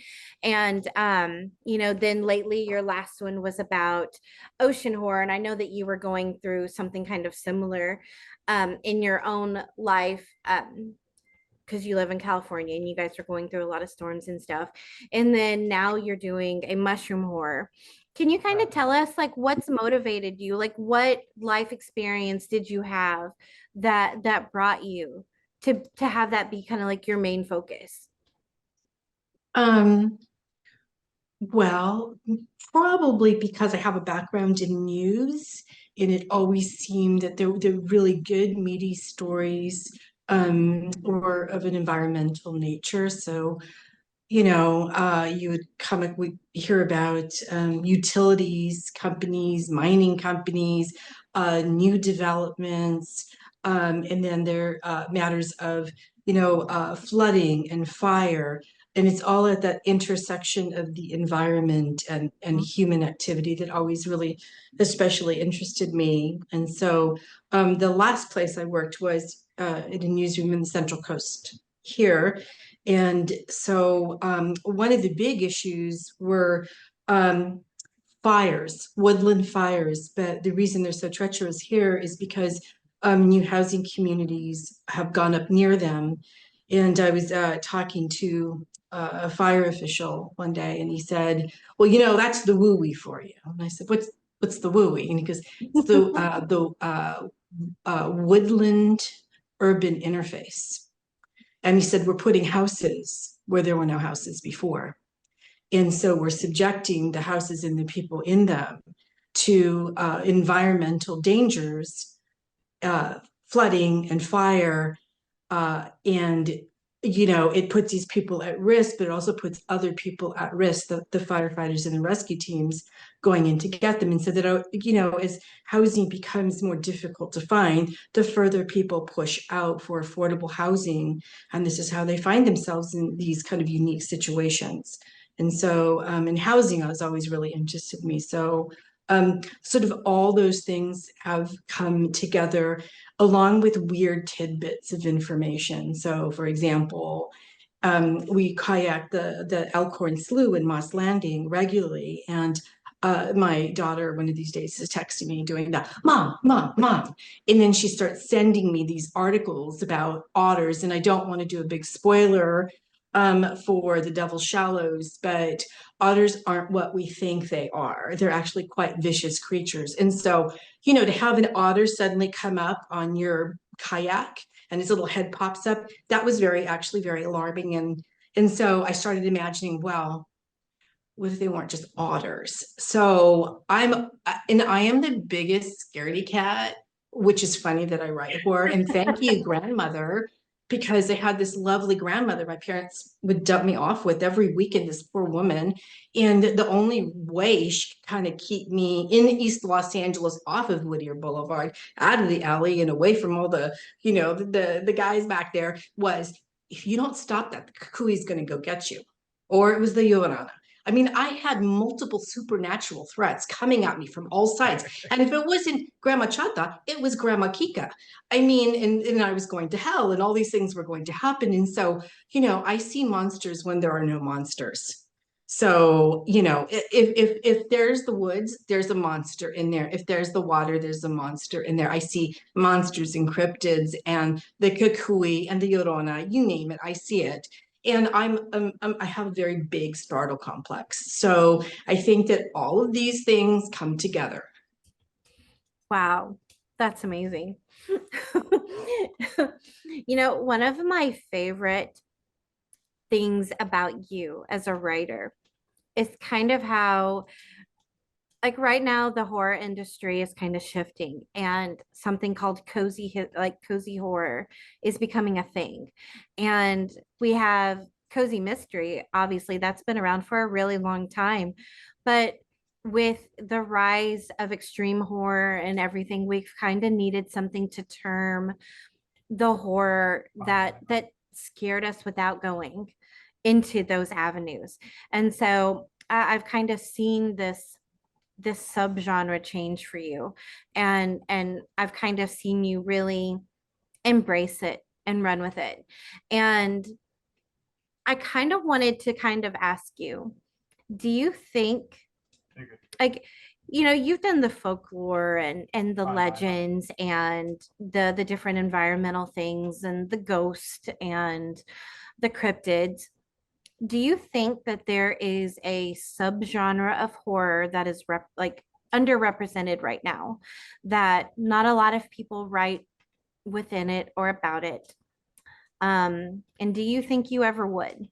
And then lately your last one was about ocean horror, and I know that you were going through something kind of similar in your own life, because you live in California and you guys are going through a lot of storms and stuff. And then now you're doing a mushroom horror. Can you kind of tell us like what's motivated you? Like what life experience did you have that brought you to have that be kind of like your main focus? Um, well, probably because I have a background in news, and it always seemed that they're really good, meaty stories, or of an environmental nature. So, you would we hear about utilities companies, mining companies, new developments, and then there matters of flooding and fire, and it's all at that intersection of the environment and human activity that always really especially interested me. And so the last place I worked was in a newsroom in the Central Coast here. And so one of the big issues were fires, woodland fires. But the reason they're so treacherous here is because new housing communities have gone up near them. And I was talking to a fire official one day, and he said, "Well, that's the woo-wee for you." And I said, "What's the woo-wee?" And he goes, "It's the woodland urban interface." And he said, "We're putting houses where there were no houses before. And so we're subjecting the houses and the people in them to environmental dangers, flooding and fire. And it puts these people at risk, but it also puts other people at risk, the firefighters and the rescue teams going in to get them." And so that, as housing becomes more difficult to find, the further people push out for affordable housing. And this is how they find themselves in these kind of unique situations. And so in housing, I was always really interested in me. So sort of all those things have come together along with weird tidbits of information. So, for example, we kayak the Elkhorn Slough in Moss Landing regularly, and my daughter one of these days is texting me doing that, "Mom, Mom, Mom," and then she starts sending me these articles about otters. And I don't want to do a big spoiler for the Devil's Shallows, but otters aren't what we think they are. They're actually quite vicious creatures. And so, to have an otter suddenly come up on your kayak and his little head pops up, that was actually very alarming. And so I started imagining, well, what if they weren't just otters? So I am the biggest scaredy cat, which is funny that I write horror. And thank you, grandmother, because I had this lovely grandmother my parents would dump me off with every weekend, this poor woman. And the only way she could kind of keep me in East Los Angeles off of Whittier Boulevard, out of the alley and away from all the, the guys back there, was, if you don't stop that, the cuckoo's going to go get you. Or it was the Llorona. I mean, I had multiple supernatural threats coming at me from all sides. And if it wasn't Grandma Chata, it was Grandma Kika. I mean, and I was going to hell, and all these things were going to happen. And so, I see monsters when there are no monsters. So, if there's the woods, there's a monster in there. If there's the water, there's a monster in there. I see monsters and cryptids and the kukui and the Llorona, you name it, I see it. And I have a very big startle complex. So I think that all of these things come together. Wow, that's amazing. One of my favorite things about you as a writer is kind of how, like right now, the horror industry is kind of shifting, and something called cozy horror is becoming a thing. And we have cozy mystery, obviously that's been around for a really long time, but with the rise of extreme horror and everything, we've kind of needed something to term the horror that scared us without going into those avenues. And so I've kind of seen this subgenre change for you, and I've kind of seen you really embrace it and run with it. And I kind of wanted to kind of ask you, do you think, like, you've done the folklore and the legends and the different environmental things and the ghost and the cryptids. Do you think that there is a subgenre of horror that is underrepresented right now, that not a lot of people write within it or about it? And do you think you ever would?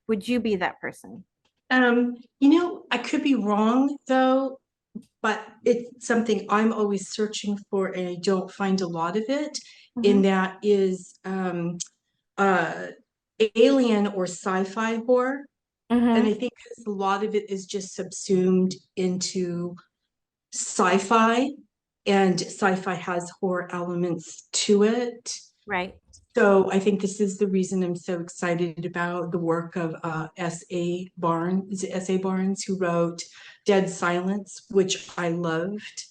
Would you be that person? I could be wrong though, but it's something I'm always searching for, and I don't find a lot of it. And that is alien or sci-fi horror. And I think a lot of it is just subsumed into sci-fi, and sci-fi has horror elements to it. Right. So I think this is the reason I'm so excited about the work of S.A. Barnes. Is it S.A. Barnes who wrote Dead Silence, which I loved.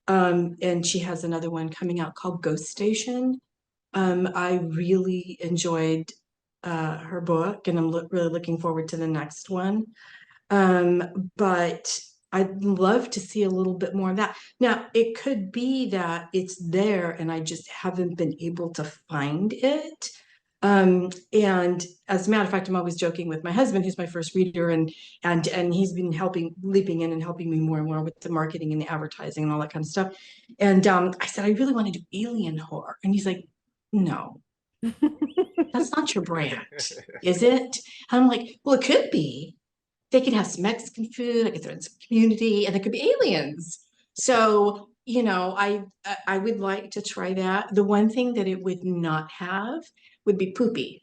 And she has another one coming out called Ghost Station. I really enjoyed her book, and I'm really looking forward to the next one. But I'd love to see a little bit more of that. Now, it could be that it's there and I just haven't been able to find it. And as a matter of fact, I'm always joking with my husband, who's my first reader, and he's been leaping in and helping me more and more with the marketing and the advertising and all that kind of stuff. And I said, I really want to do alien horror. And he's like, no, that's not your brand, is it? And I'm like, well, it could be. They could have some Mexican food, I could throw in some community, and there could be aliens. So, I would like to try that. The one thing that it would not have would be poopy.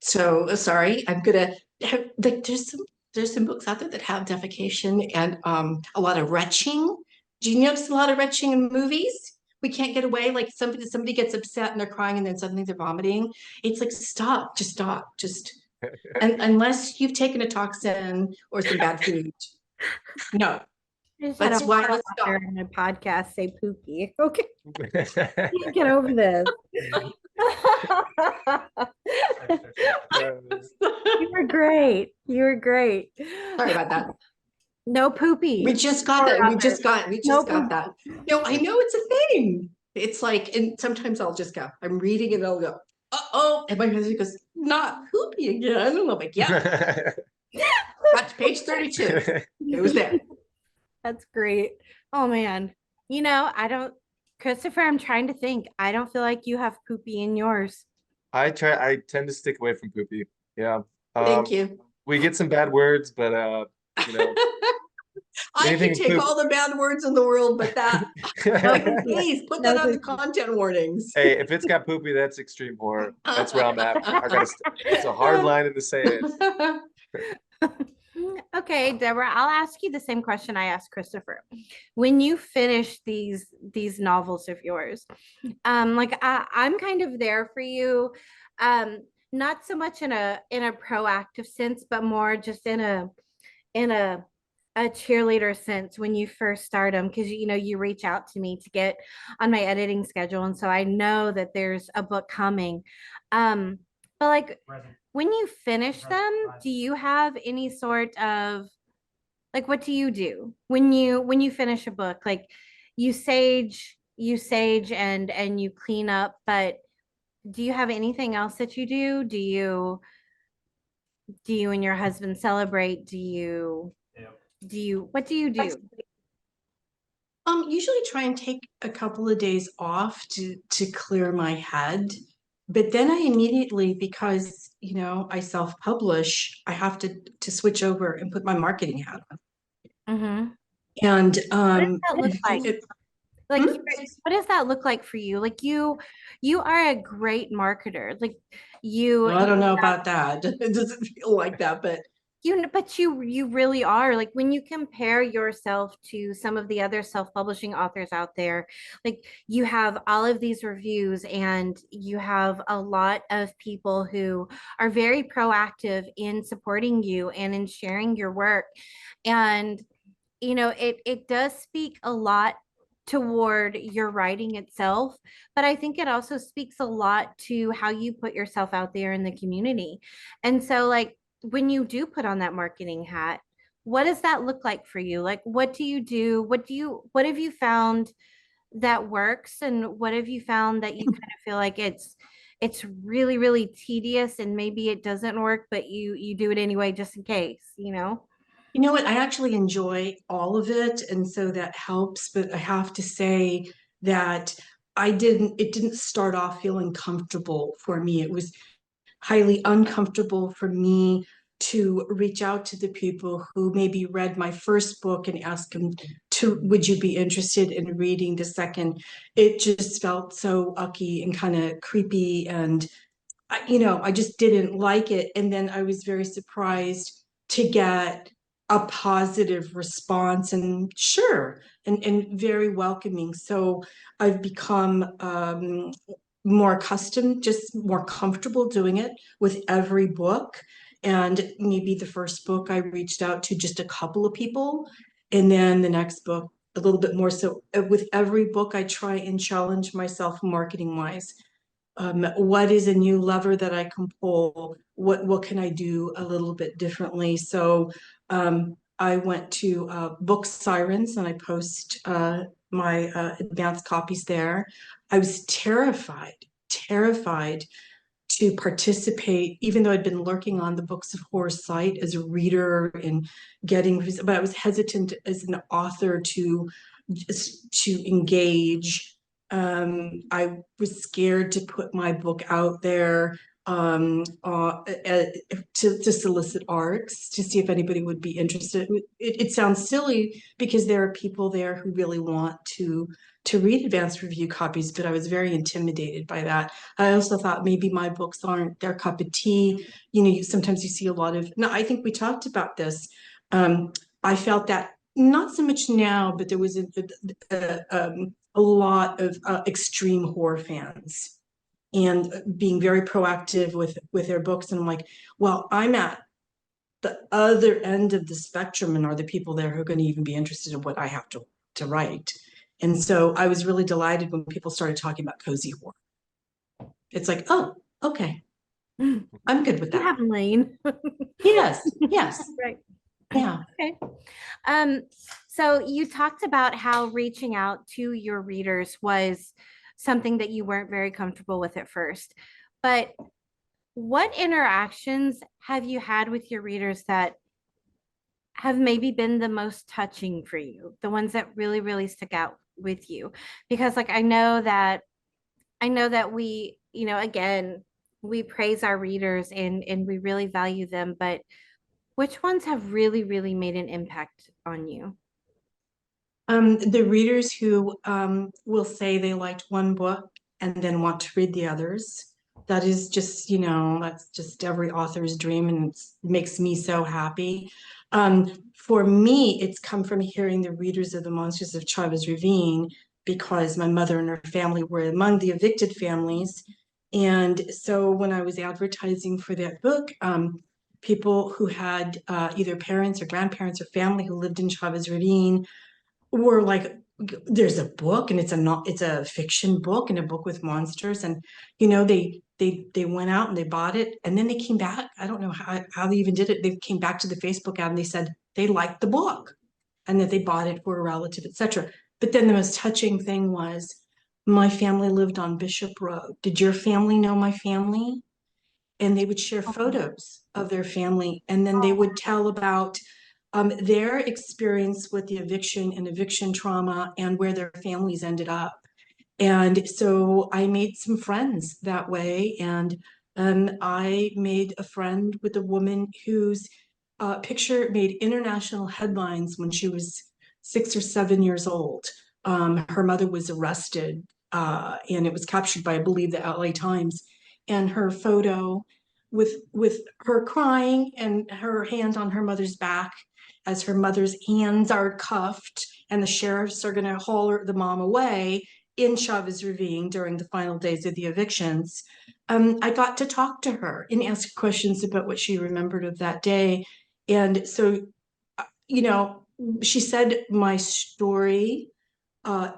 So sorry, I'm gonna have, like, there's some books out there that have defecation and a lot of retching. Do you notice a lot of retching in movies? We can't get away. Like somebody gets upset and they're crying and then suddenly they're vomiting. It's like, stop, and unless you've taken a toxin or some bad food. No. That's why I stop. In a podcast say poopy. Okay. Get over this. You were great. You were great. Sorry about that. No poopy. We just got that. We just got that. No, I know it's a thing. It's like, and sometimes I'll just go, I'm reading and I'll go, uh-oh. And my husband goes, not poopy again. And I'm like, yeah. Got to page 32. It was there. That's great. Oh man. Christopher, I'm trying to think. I don't feel like you have poopy in yours. I tend to stick away from poopy. Yeah. Thank you. We get some bad words, but I can take all the bad words in the world, but that, please put that on the content warnings. Hey, if it's got poopy, that's extreme horror. That's where I'm at. It's a hard line in the sand. Okay, Debra, I'll ask you the same question I asked Christopher. When you finish these novels of yours, I'm kind of there for you, not so much in a proactive sense, but more just in a cheerleader sense when you first start them, because you reach out to me to get on my editing schedule, and so I know that there's a book coming. But like, when you finish them, do you have any sort of, like, what do you do when you finish a book? Like, you sage and you clean up, but do you have anything else that you do? Do you and your husband celebrate? What do you do? Usually try and take a couple of days off to clear my head. But then I immediately, because I self-publish, I have to switch over and put my marketing hat on. Mm-hmm. And what does that look like? Like, Hmm? what does that look like for you? Like you are a great marketer. Like you, Well, I don't know about that. It doesn't feel like that, but but you really are. Like when you compare yourself to some of the other self-publishing authors out there, like you have all of these reviews and you have a lot of people who are very proactive in supporting you and in sharing your work. And it does speak a lot toward your writing itself, but I think it also speaks a lot to how you put yourself out there in the community. And so, like, when you do put on that marketing hat, what does that look like for you? Like, what do you do? What have you found that works? And what have you found that you kind of feel like it's really, really tedious and maybe it doesn't work, but you do it anyway just in case, you know? you know what? I actually enjoy all of it, and so that helps. But I have to say that it didn't start off feeling comfortable for me. It was highly uncomfortable for me to reach out to the people who maybe read my first book and ask them would you be interested in reading the second? It just felt so ucky and kind of creepy, and I just didn't like it. And then I was very surprised to get a positive response, and sure, and very welcoming. So I've become more accustomed, just more comfortable doing it with every book. And maybe the first book I reached out to just a couple of people, and then the next book a little bit more. So with every book, I try and challenge myself marketing wise. What is a new lever that I can pull? What can I do a little bit differently? So I went to Book Sirens and I post my advanced copies there. I was terrified to participate, even though I'd been lurking on the Books of Horror site as a reader and but I was hesitant as an author to engage. I was scared to put my book out there to solicit ARCs to see if anybody would be interested. It sounds silly because there are people there who really want to read advanced review copies, but I was very intimidated by that. I also thought maybe my books aren't their cup of tea. Sometimes you see a lot of, no, I think we talked about this. I felt that not so much now, but there was a lot of extreme horror fans and being very proactive with their books. And I'm like, well, I'm at the other end of the spectrum, and are the people there who are going to even be interested in what I have to write? And so I was really delighted when people started talking about cozy horror. It's like, oh, okay, I'm good with You that. have Lane. Yes, Right. yeah. Okay. So you talked about how reaching out to your readers was something that you weren't very comfortable with at first. But what interactions have you had with your readers that have maybe been the most touching for you? The ones that really, really stick out with you? Because like I know that we, again, we praise our readers and we really value them, but which ones have really, really made an impact on you? The readers who will say they liked one book and then want to read the others. That is just, that's just every author's dream, and it makes me so happy. For me, it's come from hearing the readers of The Monsters of Chavez Ravine, because my mother and her family were among the evicted families. And so when I was advertising for that book, people who had either parents or grandparents or family who lived in Chavez Ravine were like, there's a book and it's a fiction book and a book with monsters. And they went out and they bought it, and then they came back. I don't know how they even did it. They came back to the Facebook ad and they said they liked the book and that they bought it for a relative, etc. But then the most touching thing was, my family lived on Bishop Road. Did your family know my family? And they would share photos of their family, and then they would tell about their experience with the eviction and eviction trauma and where their families ended up. And so I made some friends that way. And I made a friend with a woman whose picture made international headlines when she was 6 or 7 years old. her mother was arrested, and it was captured by, I believe, the LA Times. And her photo with her crying and her hand on her mother's back as her mother's hands are cuffed, and the sheriffs are going to haul the mom away in Chavez Ravine during the final days of the evictions. I got to talk to her and ask questions about what she remembered of that day. And so, she said my story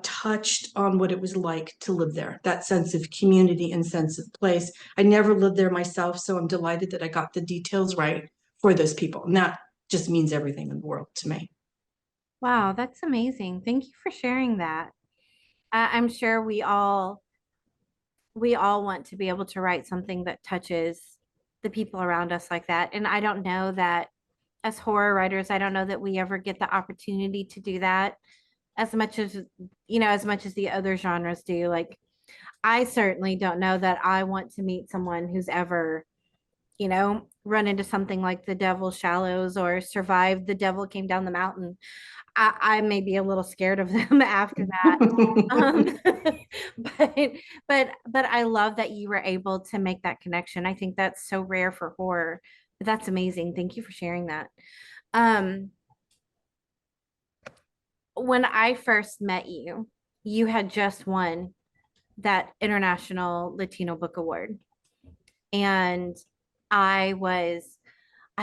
touched on what it was like to live there, that sense of community and sense of place. I never lived there myself, so I'm delighted that I got the details right for those people. And that just means everything in the world to me. Wow, that's amazing. Thank you for sharing that. I'm sure we all want to be able to write something that touches the people around us like that. And I don't know that as horror writers, I don't know that we ever get the opportunity to do that as much as, as much as the other genres do. Like, I certainly don't know that I want to meet someone who's ever, run into something like the Devil's Shallows or survived The Devil Came Down the Mountain. I may be a little scared of them after that. Um, but I love that you were able to make that connection. I think that's so rare for horror. That's amazing. Thank you for sharing that. When I first met you, you had just won that International Latino Book Award. And I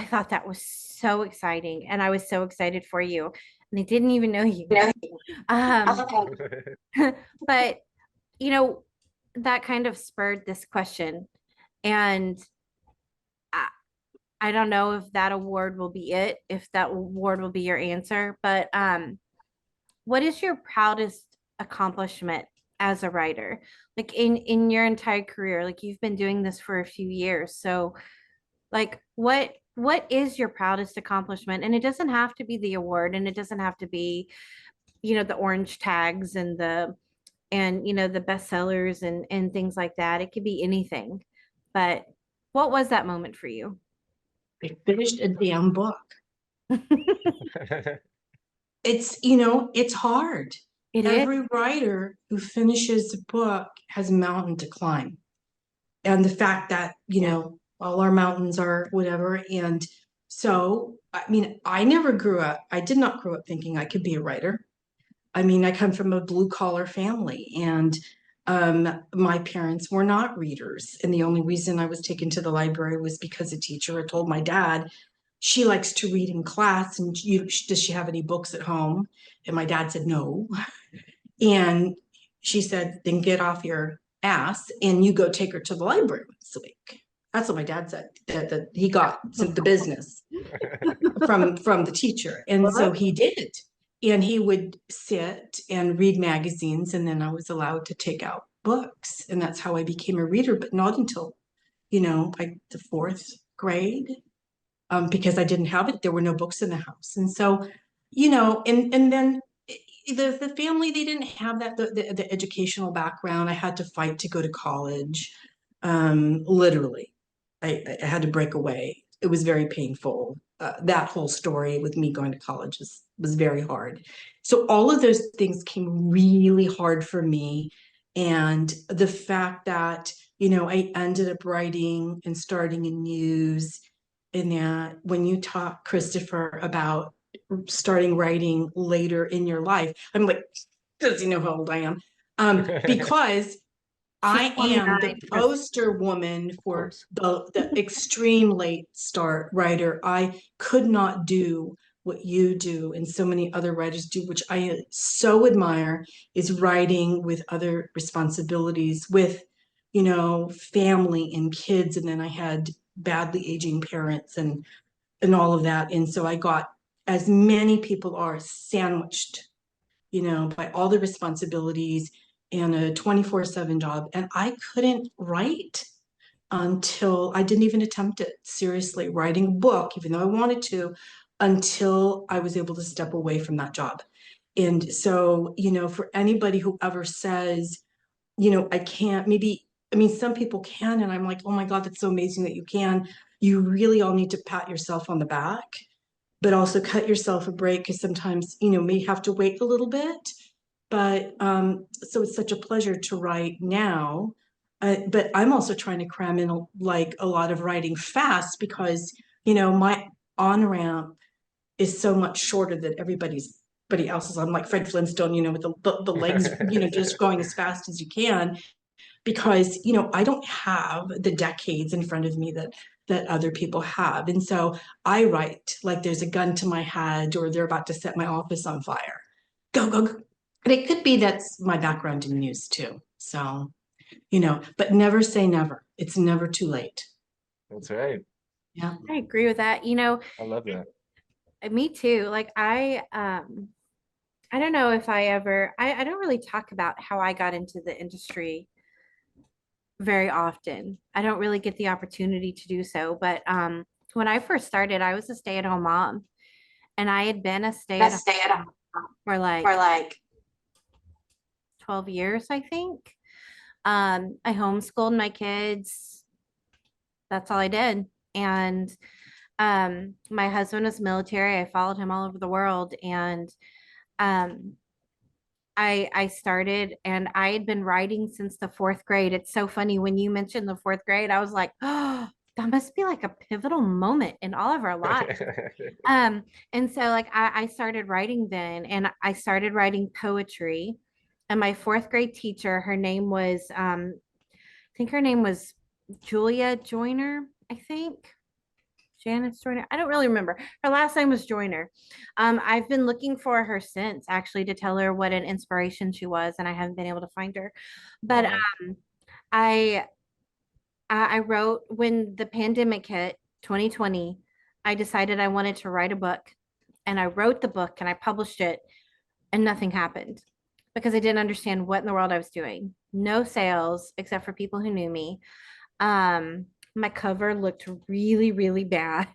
thought that was so exciting. And I was so excited for you. And I didn't even know you. But, that kind of spurred this question. And I don't know if that award will be it, if that award will be your answer, but what is your proudest accomplishment as a writer? Like in your entire career, like you've been doing this for a few years. So like what is your proudest accomplishment? And it doesn't have to be the award, and it doesn't have to be, the orange tags and the bestsellers and things like that. It could be anything. But what was that moment for you? I finished a damn book. It's hard. It Every is. writer who finishes a book has a mountain to climb. And the fact that, all our mountains are whatever. And so, I did not grow up thinking I could be a writer. I come from a blue collar family, and my parents were not readers. And the only reason I was taken to the library was because a teacher had told my dad, she likes to read in class, and does she have any books at home? And my dad said, no. And she said, then get off your ass and you go take her to the library once a week. That's what my dad said, that he got the business from the teacher. And so he did. And he would sit and read magazines, and then I was allowed to take out books. And that's how I became a reader, but not until, like the fourth grade, because I didn't have it. There were no books in the house. And so, and then the family, they didn't have that, the educational background. I had to fight to go to college. Literally, I had to break away. It was very painful. That whole story with me going to college was very hard. So all of those things came really hard for me. And the fact that, I ended up writing and starting in news, and that when you talk, Christopher, about starting writing later in your life, I'm like, does he know how old I am? Because I am the poster woman for the extreme late start writer. I could not do what you do and so many other writers do, which I so admire, is writing with other responsibilities, with, family and kids. And then I had badly aging parents and all of that. And so I got, as many people are, sandwiched, by all the responsibilities and a 24/7 job. And I couldn't write until I didn't even attempt it seriously, writing a book, even though I wanted to, until I was able to step away from that job. And so, for anybody who ever says, I can't, some people can, and I'm like, oh my God, that's so amazing that you can. You really all need to pat yourself on the back, but also cut yourself a break, because sometimes, may have to wait a little bit. but so it's such a pleasure to write now. But I'm also trying to cram in like a lot of writing fast because, my on-ramp is so much shorter than everybody else's. I'm like Fred Flintstone, with the legs, just going as fast as you can because, I don't have the decades in front of me that other people have. And so I write like there's a gun to my head or they're about to set my office on fire. Go, go, go. And it could be that's my background in news too. So, but never say never. It's never too late. That's right. Yeah. I agree with that. I love that. Me too. Like I don't know if I don't really talk about how I got into the industry very often. I don't really get the opportunity to do so. But when I first started, I was a stay-at-home mom, and I had been a stay-at-home for like 12 years, I think. I homeschooled my kids. That's all I did. And my husband was military. I followed him all over the world, and um, I started, and I had been writing since the fourth grade. It's so funny when you mentioned the fourth grade, I was like, oh, that must be like a pivotal moment in all of our lives. And so like I started writing then, and I started writing poetry. And my fourth grade teacher, her name was I think her name was Julia Joyner, I think. Janice Joyner. I don't really remember. Her last name was Joyner. I've been looking for her since, actually, to tell her what an inspiration she was, and I haven't been able to find her. But I I wrote when the pandemic hit, 2020. I decided I wanted to write a book, and I wrote the book and I published it, and nothing happened because I didn't understand what in the world I was doing. No sales except for people who knew me. My cover looked really, really bad.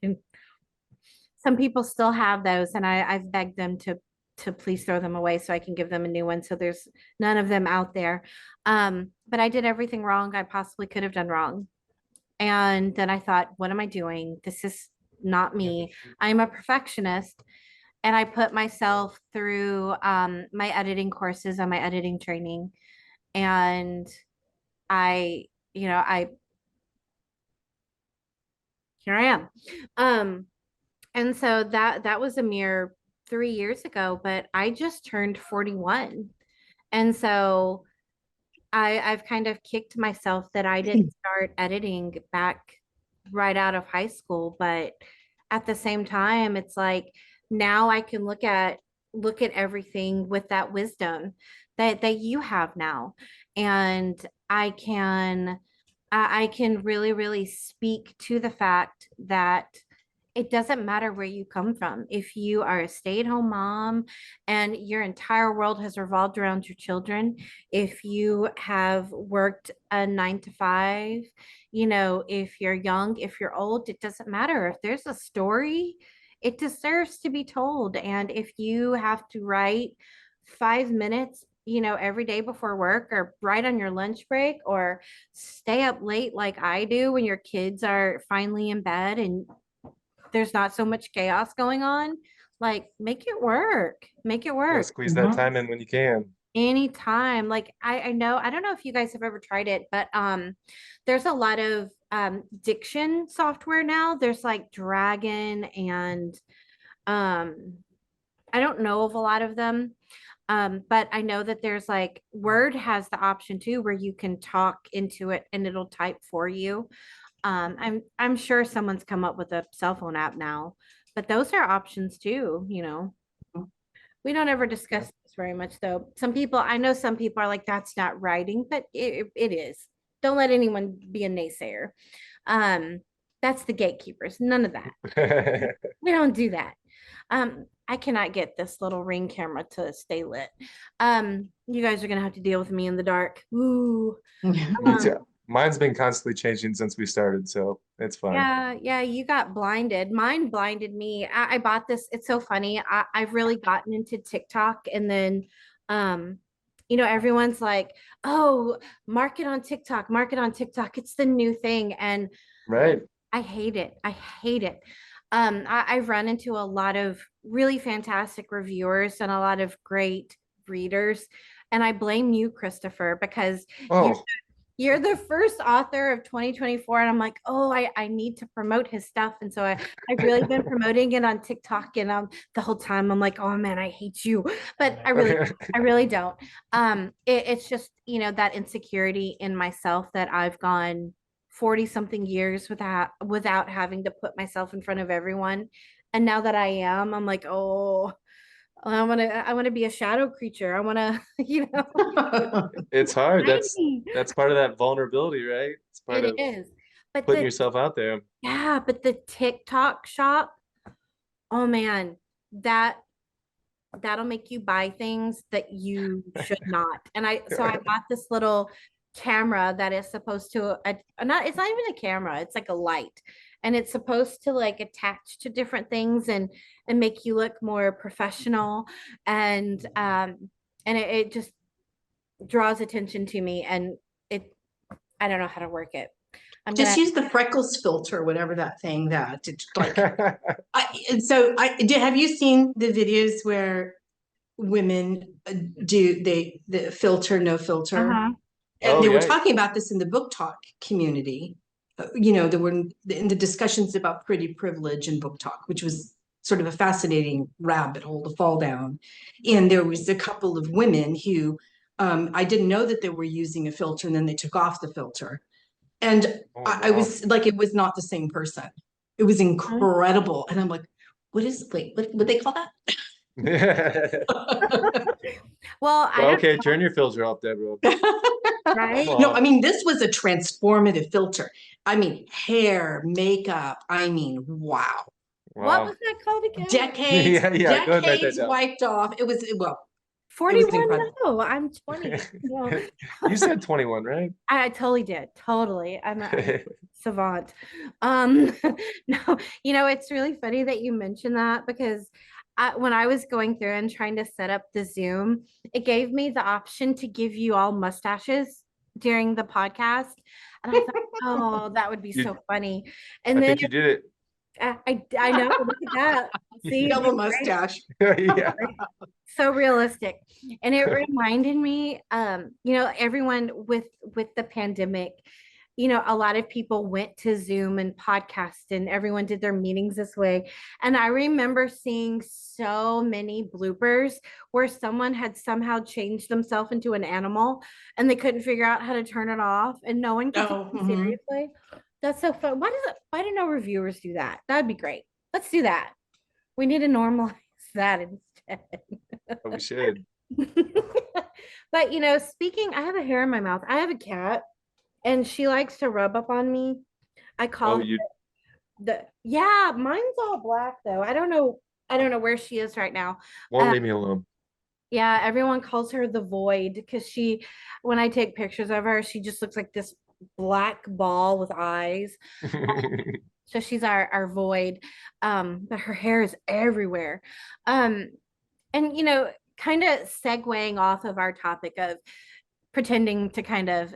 Some people still have those, and I've begged them to please throw them away so I can give them a new one. So there's none of them out there. But I did everything wrong I possibly could have done wrong. And then I thought, what am I doing? This is not me. I'm a perfectionist. And I put myself through my editing courses and my editing training. And I, here I am. And so that was a mere 3 years ago, but I just turned 41. And so I've kind of kicked myself that I didn't start editing back right out of high school. But at the same time, it's like now I can look at everything with that wisdom that you have now. And I can really, really speak to the fact that it doesn't matter where you come from. If you are a stay-at-home mom and your entire world has revolved around your children, if you have worked a 9 to 5, if you're young, if you're old, it doesn't matter. If there's a story, it deserves to be told. And if you have to write 5 minutes every day before work, or right on your lunch break, or stay up late like I do when your kids are finally in bed and there's not so much chaos going on, like make it work. Yeah, squeeze that time in when you can. Anytime. Like I know, I don't know if you guys have ever tried it, but there's a lot of diction software now. There's like Dragon and I don't know of a lot of them. But I know that there's like Word has the option too where you can talk into it and it'll type for you. I'm sure someone's come up with a cell phone app now, but those are options too. We don't ever discuss this very much though. I know some people are like, that's not writing, but it is. Don't let anyone be a naysayer. That's the gatekeepers. None of that. We don't do that. I cannot get this little Ring camera to stay lit. You guys are gonna have to deal with me in the dark. Ooh. Me too. Mine's been constantly changing since we started, so it's fine. Yeah, you got blinded. Mine blinded me. I bought this. It's so funny. I've really gotten into TikTok, and then everyone's like, oh, market on TikTok, market on TikTok. It's the new thing. And right. I hate it. I hate it. I've run into a lot of really fantastic reviewers and a lot of great readers. And I blame you, Christopher, because Oh, you're the first author of 2024. And I'm like, oh, I need to promote his stuff. And so I've really been promoting it on TikTok. And the whole time I'm like, oh man, I hate you. But I really don't. It's just, that insecurity in myself that I've gone 40 something years without having to put myself in front of everyone. And now that I am, I'm like, oh, I want to be a shadow creature. I want to, it's hard. hiding. That's part of that vulnerability, right? It's part It of is. But putting yourself out there. yeah, but the TikTok shop, oh man, that'll make you buy things that you should not. And I bought this little camera that is supposed to not it's not even a camera, it's like a light. And it's supposed to like attach to different things and make you look more professional. And it just draws attention to me, and I don't know how to work it. Just use the freckles filter, whatever that thing that it's like. Have you seen the videos where women do the filter, no filter? Uh-huh. And they were talking about this in the book talk community. There were in the discussions about pretty privilege and book talk, which was sort of a fascinating rabbit hole to fall down. And there was a couple of women who I didn't know that they were using a filter, and then they took off the filter. And I was like, it was not the same person. It was incredible. And I'm like, what they call that? Well, okay, turn your filter off, Deborah. Right? No, I mean, this was a transformative filter. I mean, hair, makeup. I mean, wow. What was that called again? Decades, decades wiped off. It was, 41? No, I'm 20. No. You said 21, right? I totally did. Totally. I'm a savant. No, it's really funny that you mentioned that, because when I was going through and trying to set up the Zoom, it gave me the option to give you all mustaches during the podcast. And I thought, oh, that would be so funny. And I then think you did it. I know. Look at that. See, double mustache. Yeah. So realistic. And it reminded me, everyone with the pandemic, a lot of people went to Zoom and podcast, and everyone did their meetings this way. And I remember seeing so many bloopers where someone had somehow changed themselves into an animal and they couldn't figure out how to turn it off, and no one could take them seriously. That's so fun. Why do no reviewers do that? That'd be great. Let's do that. We need to normalize that instead. We should. But speaking, I have a hair in my mouth. I have a cat, and she likes to rub up on me. I call yeah, mine's all black though. I don't know where she is right now. Won't leave me alone. Yeah, everyone calls her the Void, because when I take pictures of her, she just looks like this black ball with eyes. So she's our Void. But her hair is everywhere. And kind of segueing off of our topic of pretending to kind of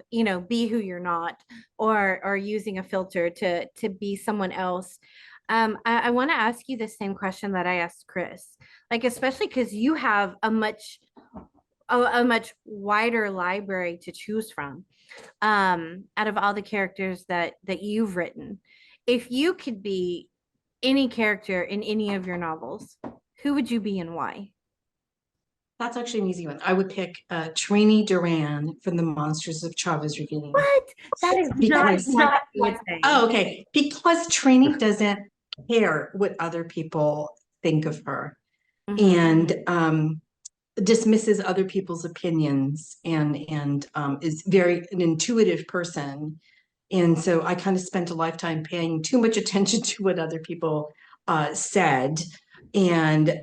be who you're not, or using a filter to be someone else. I want to ask you the same question that I asked Chris, like, especially because you have a much wider library to choose from, out of all the characters that you've written. If you could be any character in any of your novels, who would you be and why? That's actually an easy one. I would pick Trini Duran from the Monsters of Chavez Ravine. What? That is not what I would say. Oh, okay. Because Trini doesn't care what other people think of her, and dismisses other people's opinions, and is very an intuitive person. And so I kind of spent a lifetime paying too much attention to what other people said, and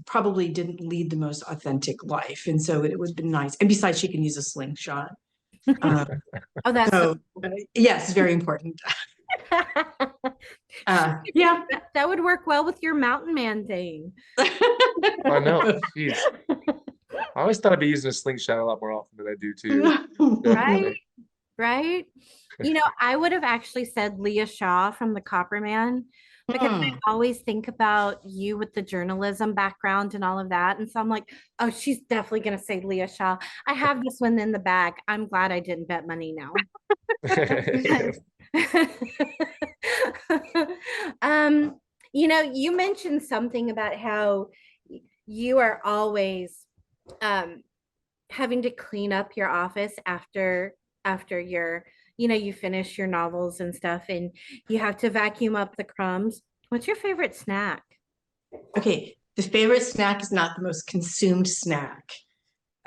probably didn't lead the most authentic life. And so it would have been nice. And besides, she can use a slingshot. Yes, very important. Yeah, that would work well with your mountain man thing. I know. Jeez. I always thought I'd be using a slingshot a lot more often than I do too. Right. I would have actually said Leah Shaw from The Copper Man, because Hmm. I always think about you with the journalism background and all of that. And so I'm like, oh, she's definitely going to say Leah Shaw. I have this one in the bag. I'm glad I didn't bet money now. um, you mentioned something about how you are always having to clean up your office after you finish your novels and stuff, and you have to vacuum up the crumbs. What's your favorite snack? Okay, the favorite snack is not the most consumed snack.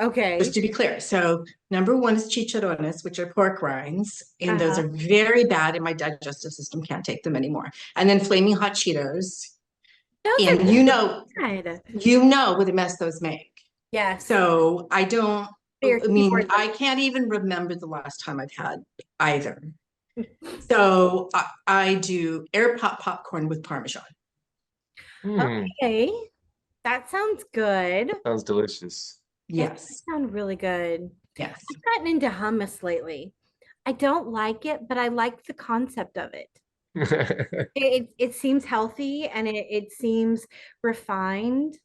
Okay. Just to be clear, so number one is chicharrones, which are pork rinds, and those Uh-huh. are very bad, and my digestive system can't take them anymore. And then flaming hot Cheetos, Those are and good. you know what a mess those make. Yes. So I don't. They're I mean, keyboard. I can't even remember the last time I've had either. So I do air pop popcorn with Parmesan. Okay. That sounds good. Sounds delicious. It Yes, sounds really good. yes. I've gotten into hummus lately. I don't like it, but I like the concept of it. It seems healthy and it seems refined.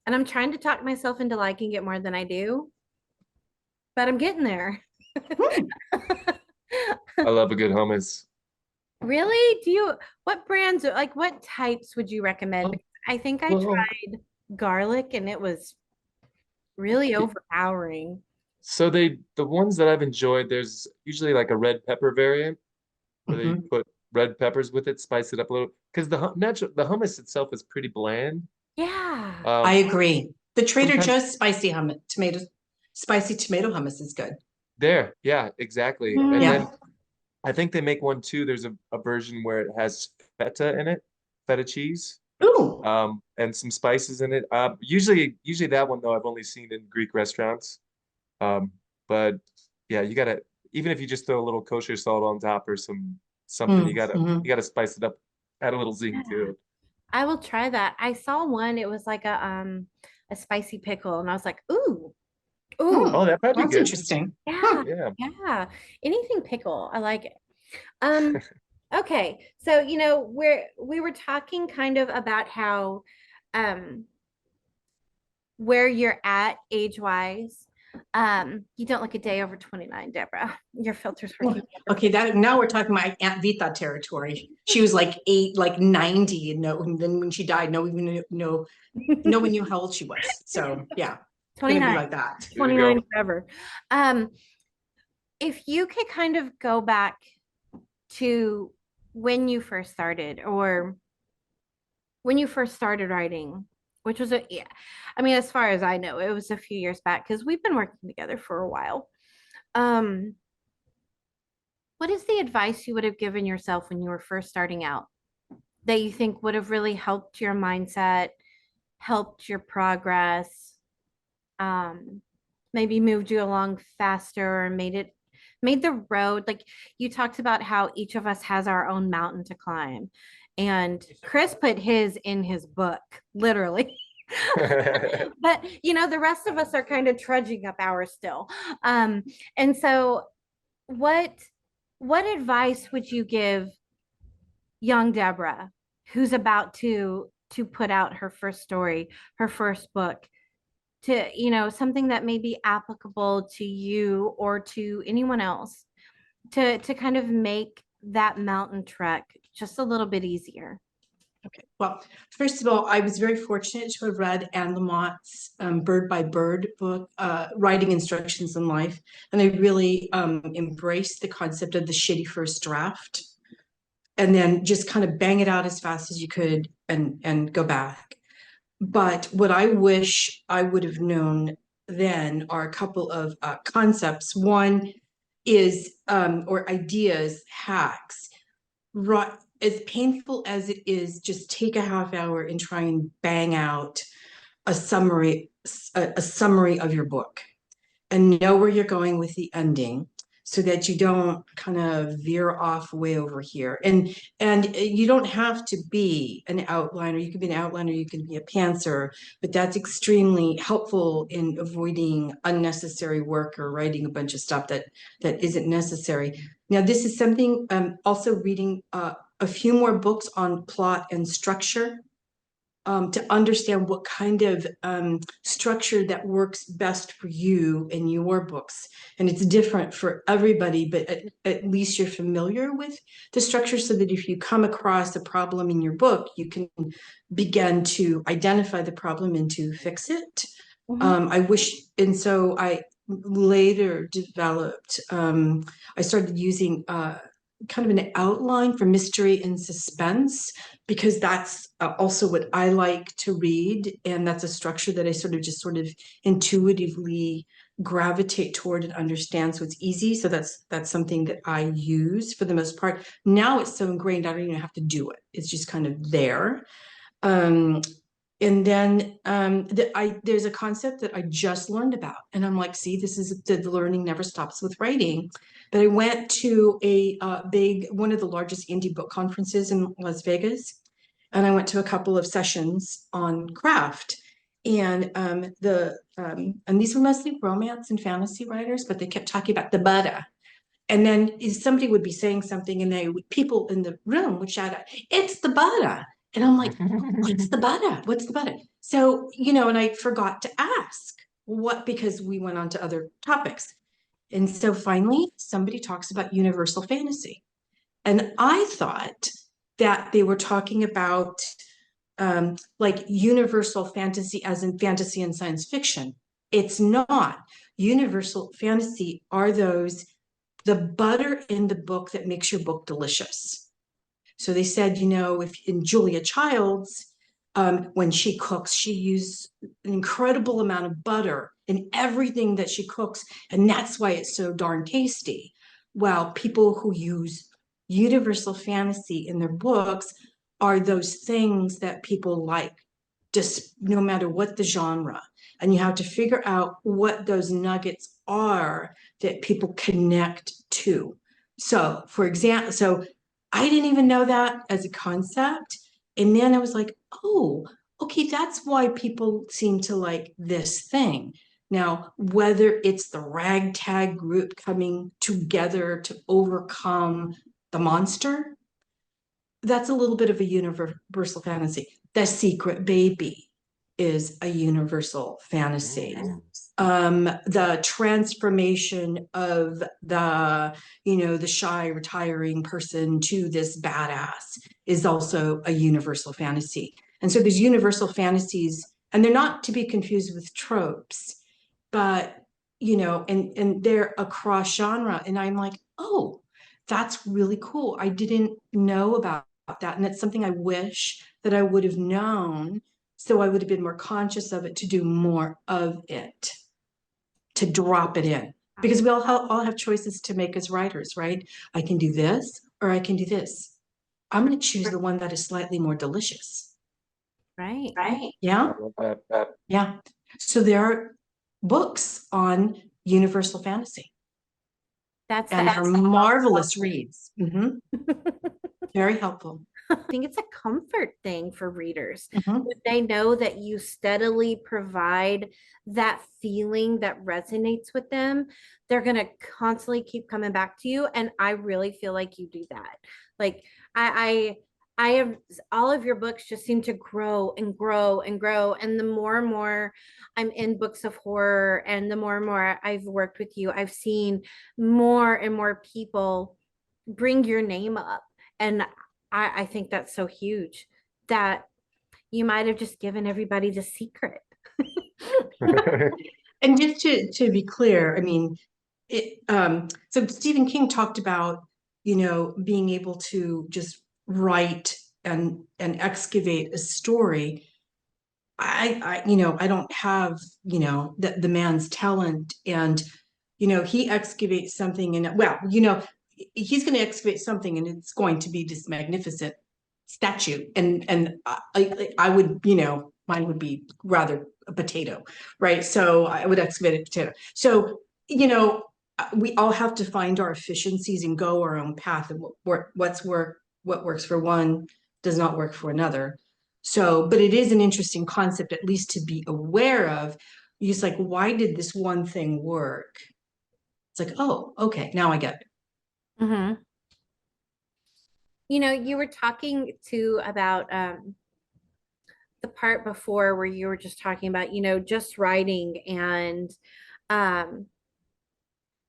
And I'm trying to talk myself into liking it more than I do, but I'm getting there. Hmm. I love a good hummus. Really? What brands, like what types would you recommend? Because I think I Well, tried garlic and it was really overpowering. so the ones that I've enjoyed, there's usually like a red pepper variant where they Mhm. put red peppers with it, spice it up a little. Because the hummus itself is pretty bland. Yeah. I Um, agree. The Trader sometimes Joe's spicy tomato hummus is good. yeah, exactly. And Mm. Yeah. then I think they make one too. There's a version where it has feta in it, feta cheese, Ooh. and some spices in it. Usually that one though I've only seen in Greek restaurants. Um, but yeah, you gotta even if you just throw a little kosher salt on top or something, Mhm. you gotta spice it up, add a little zing to Yeah. it. I will try that. I saw one, it was like a spicy pickle, and I was like, ooh, ooh, Oh, that might be That's good. interesting. yeah, Huh. Yeah. yeah. Anything pickle, I like it. Um, okay. So, we were talking kind of about how um where you're at age-wise. You don't look a day over 29, Deborah. Your filter's working. Okay, that now we're talking my Aunt Vita territory. She was like 90, and then when she died, no one knew how old she was. So yeah, it's gonna be 29, like that. There you 29 go. forever. Um, if you could kind of go back to when you first started, or when you first started writing, which was yeah, I mean, as far as I know, it was a few years back because we've been working together for a while. Um, what is the advice you would have given yourself when you were first starting out that you think would have really helped your mindset, helped your progress, um, maybe moved you along faster, or made the road, like you talked about how each of us has our own mountain to climb, and Chris put his in his book, literally. But the rest of us are kind of trudging up ours still. And so what what advice would you give young Deborah, who's about to put out her first story, her first book, to something that may be applicable to you or to anyone else, to kind of make that mountain trek just a little bit easier? Okay. Well, first of all, I was very fortunate to have read Anne Lamott's Bird by Bird book, Writing Instructions in Life, and I really embraced the concept of the shitty first draft, and then just kind of bang it out as fast as you could and go back. But what I wish I would have known then are a couple of concepts. One is, or ideas, hacks. Right, as painful as it is, just take a half hour and try and bang out a summary of your book and know where you're going with the ending so that you don't kind of veer off way over here. And you don't have to be an outliner. You can be an outliner, you can be a pantser, but that's extremely helpful in avoiding unnecessary work or writing a bunch of stuff that isn't necessary. Now, this is something also reading a few more books on plot and structure. To understand what kind of structure that works best for you in your books. And it's different for everybody, but at least you're familiar with the structure, so that if you come across a problem in your book, you can begin to identify the problem and to fix it. And so I later developed, I started using kind of an outline for mystery and suspense, because that's also what I like to read. And that's a structure that I sort of intuitively gravitate toward and understand. So it's easy. So that's something that I use for the most part. Now it's so ingrained, I don't even have to do it. It's just kind of there. And then there's a concept that I just learned about, and I'm like, see, this is the learning never stops with writing. But I went to one of the largest indie book conferences in Las Vegas, and I went to a couple of sessions on craft. And and these were mostly romance and fantasy writers, but they kept talking about the butter. And then somebody would be saying something, and people in the room would shout out, "It's the butter!" And I'm like, "What's the butter? What's the butter?" So, and I forgot to ask what, because we went on to other topics. And so finally, somebody talks about universal fantasy. And I thought that they were talking about like universal fantasy as in fantasy and science fiction. It's not. Universal fantasy are the butter in the book that makes your book delicious. So they said, if in Julia Child's, when she cooks, she uses an incredible amount of butter in everything that she cooks. And that's why it's so darn tasty. While people who use universal fantasy in their books are those things that people like, just no matter what the genre. And you have to figure out what those nuggets are that people connect to. So, for example, I didn't even know that as a concept. And then I was like, oh, okay, that's why people seem to like this thing. Now, whether it's the ragtag group coming together to overcome the monster, that's a little bit of a universal fantasy. The Secret Baby is a universal fantasy. The transformation of the shy retiring person to this badass is also a universal fantasy. And so there's universal fantasies, and they're not to be confused with tropes, but and they're across genre. And I'm like, oh, that's really cool. I didn't know about that. And it's something I wish that I would have known, so I would have been more conscious of it, to do more of it, to drop it in, because we all have choices to make as writers, right? I can do this, or I can do this. I'm going to choose the one that is slightly more delicious. Right. Yeah. Yeah. So there are books on universal fantasy. That's marvelous reads. Very helpful. I think it's a comfort thing for readers. They know that you steadily provide that feeling that resonates with them. They're going to constantly keep coming back to you. And I really feel like you do that. Like I have, all of your books just seem to grow and grow and grow. And the more and more I'm in books of horror, and the more and more I've worked with you, I've seen more and more people bring your name up. And I think that's so huge, that you might have just given everybody the secret. And just to be clear, I mean, so Stephen King talked about, being able to just write and excavate a story. I don't have, the man's talent, and, he excavates something, and he's going to excavate something, and it's going to be this magnificent statue. And I would, mine would be rather a potato, right? So I would excavate a potato. So, we all have to find our efficiencies and go our own path, and what works for one does not work for another. So, but it is an interesting concept, at least to be aware of. It's like, why did this one thing work? It's like, oh, okay, now I get it. Mm-hmm. You know, you were talking too about the part before where you were just talking about, you know, just writing um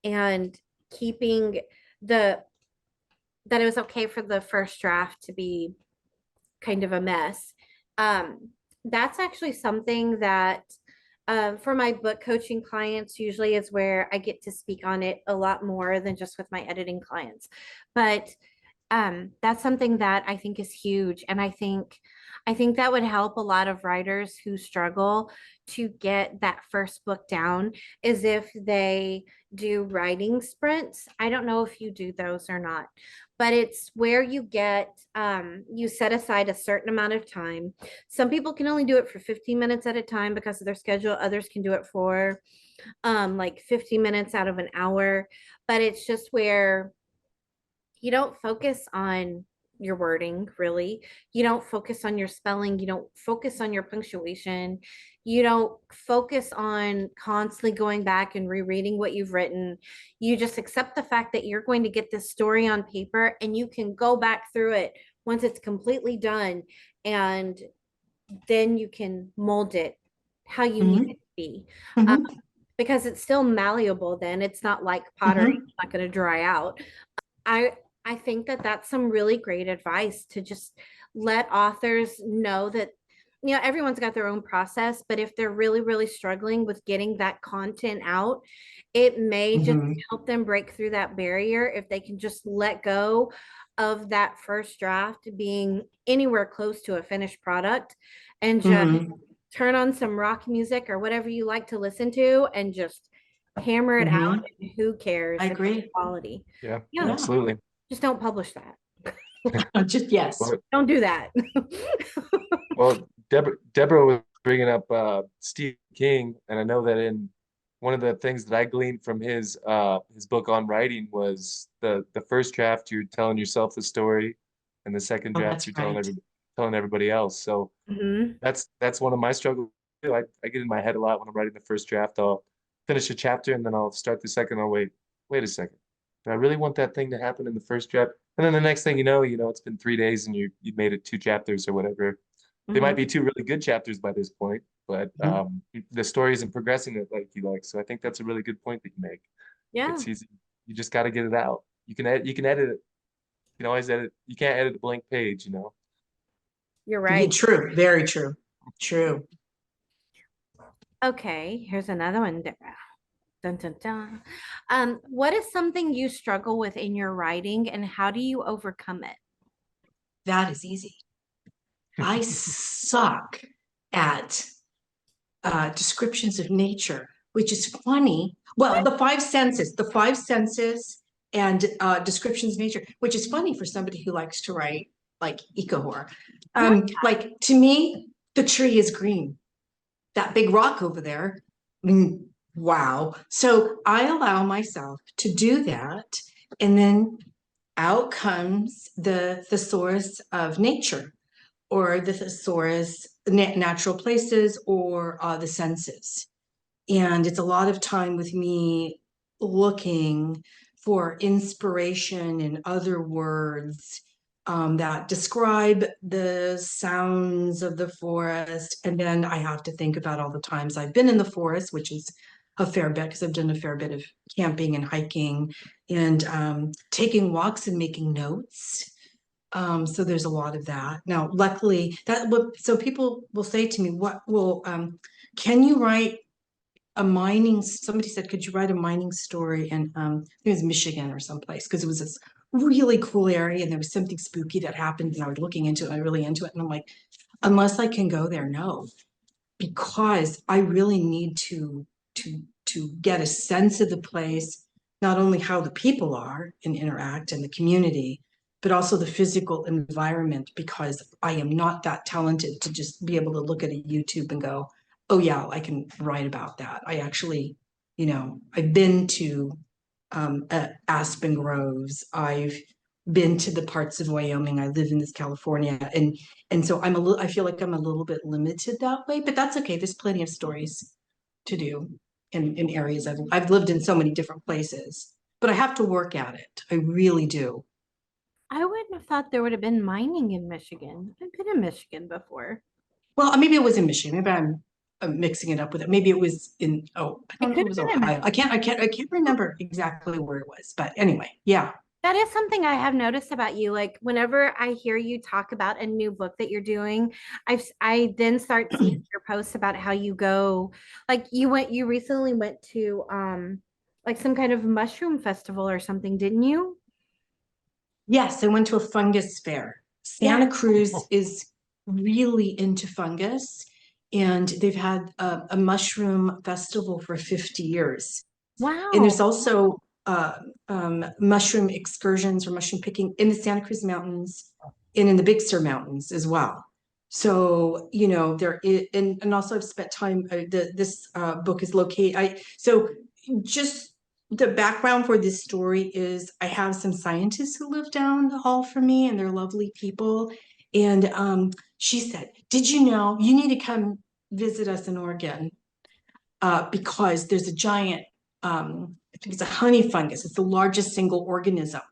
and keeping the that it was okay for the first draft to be kind of a mess. That's actually something that for my book coaching clients usually is where I get to speak on it a lot more than just with my editing clients. But that's something that I think is huge. And I think that would help a lot of writers who struggle to get that first book down, is if they do writing sprints. I don't know if you do those or not, but it's where you get you set aside a certain amount of time. Some people can only do it for 15 minutes at a time because of their schedule. Others can do it for like 50 minutes out of an hour. But it's just where you don't focus on your wording, really. You don't focus on your spelling. You don't focus on your punctuation. You don't focus on constantly going back and rereading what you've written. You just accept the fact that you're going to get this story on paper, and you can go back through it once it's completely done, and then you can mold it how you need it to be. Mhm. Because it's still malleable. Then it's not like pottery. It's not going to dry out. I think that that's some really great advice, to just let authors know that, you know, everyone's got their own process, but if they're really, really struggling with getting that content out, it may just Mhm. help them break through that barrier if they can just let go of that first draft being anywhere close to a finished product, and just Mhm. turn on some rock music or whatever you like to listen to and just hammer it out. Mhm. And who cares I if it's agree. quality? Yeah, Yeah, Yeah. absolutely. just don't publish that. Just yes. Well, Don't do that. well, Deborah was bringing up Stephen King, and I know that in one of the things that I gleaned from his book on writing was the first draft you're telling yourself the story, and the second Oh, draft that's you're right. telling everybody else. So Mhm. that's one of my struggles too. I get in my head a lot when I'm writing the first draft. I'll finish a chapter and then I'll start the second. I'll wait a second. Do I really want that thing to happen in the first draft? And then the next thing it's been 3 days and you made it two chapters or whatever. They might Mhm. be two really good chapters by this point, but Mhm. the story isn't progressing it like you like. So I think that's a really good point that you make. Yeah, It's easy. You just got to get it out. You can edit it. You can always edit. You can't edit a blank page, you know. you're Yeah, right. true. Very true. True. Okay, here's another one, Deborah. Dun, dun, dun. What is something you struggle with in your writing, and how do you overcome it? That is easy. I suck at descriptions of nature, which is funny. Well, the five senses and descriptions of nature, which is funny for somebody who likes to write like eco horror. Huh? Like to me, the tree is green. That big rock over there, wow. So I allow myself to do that, and then out comes the thesaurus of nature, or the thesaurus natural places, or the senses. And it's a lot of time with me looking for inspiration in other words that describe the sounds of the forest. And then I have to think about all the times I've been in the forest, which is a fair bit because I've done a fair bit of camping and hiking, and taking walks and making notes. So there's a lot of that. Now, luckily, so people will say to me, can you write somebody said, could you write a mining story in, I think it was Michigan or someplace, because it was this really cool area and there was something spooky that happened and I was looking into it, I was really into it. And I'm like, unless I can go there, no, because I really need to get a sense of the place, not only how the people are and interact in the community, but also the physical environment, because I am not that talented to just be able to look at a YouTube and go, oh yeah, I can write about that. I actually, I've been to aspen groves. I've been to the parts of Wyoming. I live in this California, and so I feel like I'm a little bit limited that way, but that's okay. There's plenty of stories to do in areas I've lived in so many different places, but I have to work at it. I really do. I wouldn't have thought there would have been mining in Michigan. I've been in Michigan before. Well, maybe it was in Michigan. Maybe I'm mixing it up with it. Maybe it was in, oh, I don't know if could it was have been in Ohio. I can't remember exactly where it was, but anyway, yeah. That is something I have noticed about you. Like whenever I hear you talk about a new book that you're doing, I then start seeing your posts about how you go, like you recently went to like some kind of mushroom festival or something, didn't you? Yes, I went to a fungus fair. Yeah. Santa Cruz is really into fungus, and they've had a mushroom festival for 50 years. And there's Wow. also mushroom excursions or mushroom picking in the Santa Cruz Mountains and in the Big Sur Mountains as well. So, you know, there is, and also I've spent time, this book is located, so just the background for this story is I have some scientists who live down the hall from me, and they're lovely people. And she said, did you know you need to come visit us in Oregon? Because there's a giant, I think it's a honey fungus. It's the largest single organism.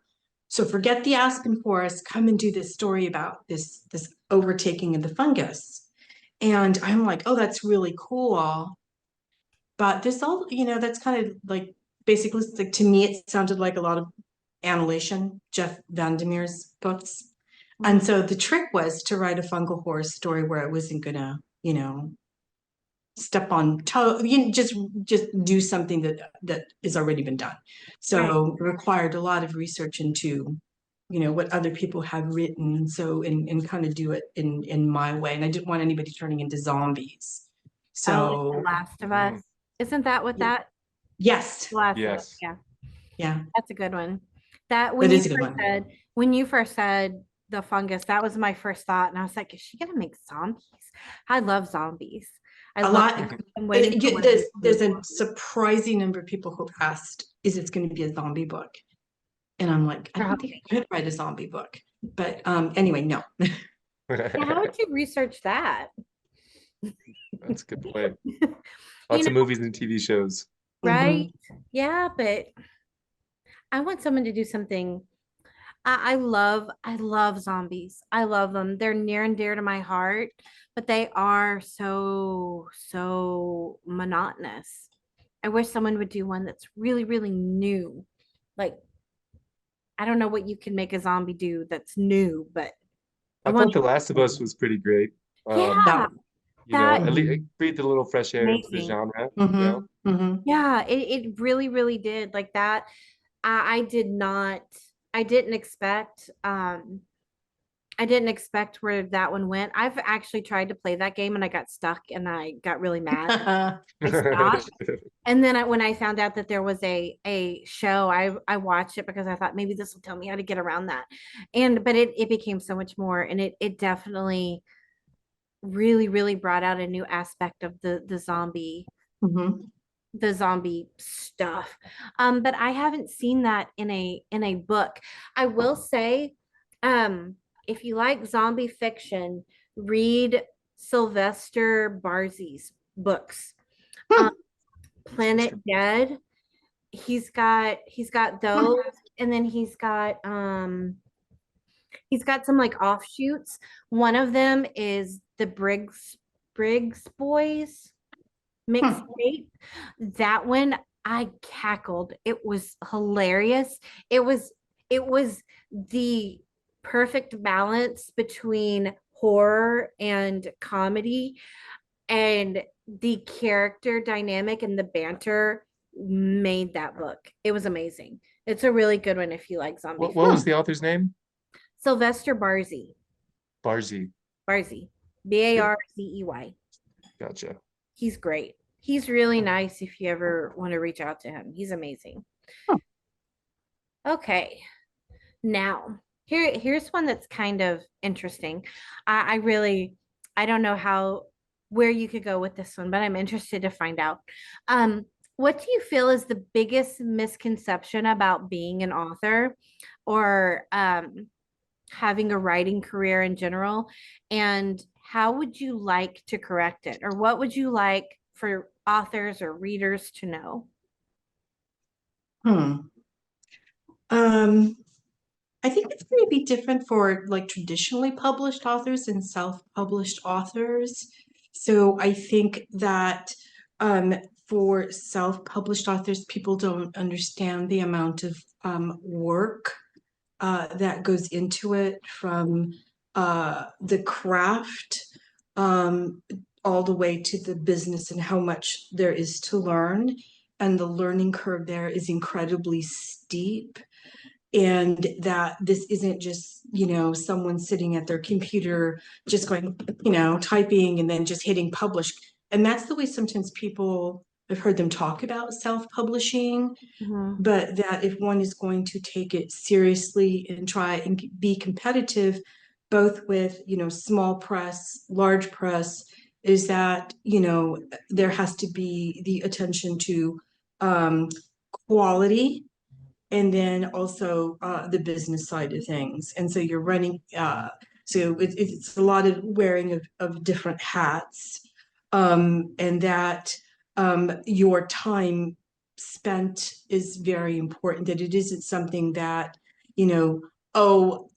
So forget the aspen forest, come and do this story about this overtaking of the fungus. And I'm like, oh, that's really cool. But this all, you know, that's kind of like basically, like, to me, it sounded like a lot of annihilation, Jeff Vandermeer's books. And so the trick was to write a fungal horror story where I wasn't gonna, you know, step on toe, you know, just do something that has already been done. So it required a lot of research into, you know, what other people have written. So and kind of do it in my way. And I didn't want anybody turning into zombies. Oh, like The So Last of Us. Isn't that what yeah. that Yes, Last of Us? Yes. Yeah. yeah, That's a good one. That that is a good one. when you first said the fungus, that was my first thought, and I was like, is she gonna make zombies? I love zombies. I A love. lot. I'm waiting for one of There's these. a surprising number of people who have asked, is it's going to be a zombie book? And I'm like, I don't think I could write a zombie book. But anyway, no. Yeah, how would you research that? That's a good point. You Lots of know, movies and TV shows. right? Yeah, but I want someone to do something. I love zombies. I love them. They're near and dear to my heart, but they are so monotonous. I wish someone would do one that's really, really new. Like, I don't know what you can make a zombie do that's new, but I I want, thought The Last of Us was pretty great. yeah, You know, that at least it breathed a little fresh air into the amazing. genre. Mm-hmm, You know, mm-hmm. Yeah, it really, really did. Like that, I did not, I didn't expect, I didn't expect where that one went. I've actually tried to play that game and I got stuck and I got really mad. I stopped. And then when I found out that there was a show, I watched it because I thought maybe this will tell me how to get around that. But it became so much more, and it definitely really, really brought out a new aspect of the zombie Mm-hmm. the zombie stuff. But I haven't seen that in a book. I will say, if you like zombie fiction, read Sylvester Barzey's books. Um, Planet Dead. He's got those, and then he's got some like offshoots. One of them is the Briggs Boys mixtape. That one I cackled. It was hilarious. It was the perfect balance between horror and comedy, and the character dynamic and the banter made that book. It was amazing. It's a really good one if you like zombie. what was the author's name? Sylvester Barzey. Barzey. Barzey. Barzey. Gotcha. He's great. He's really nice if you ever want to reach out to him. He's amazing. Okay. Now, here's one that's kind of interesting. I don't know where you could go with this one, but I'm interested to find out. What do you feel is the biggest misconception about being an author or having a writing career in general? And how would you like to correct it? Or what would you like for authors or readers to know? Hmm. Um, I think it's going to be different for like traditionally published authors and self-published authors. So I think that um, for self-published authors, people don't understand the amount of work that goes into it, from the craft um, all the way to the business, and how much there is to learn. And the learning curve there is incredibly steep, and that this isn't just, someone sitting at their computer just going, typing and then just hitting publish. And that's the way sometimes people, I've heard them talk about self-publishing, Mhm. but that if one is going to take it seriously and try and be competitive, both with, small press, large press, is that, there has to be the attention to um, quality, and then also the business side of things. And so you're running, so it's a lot of wearing of different hats, and that your time spent is very important, that it isn't something that, oh,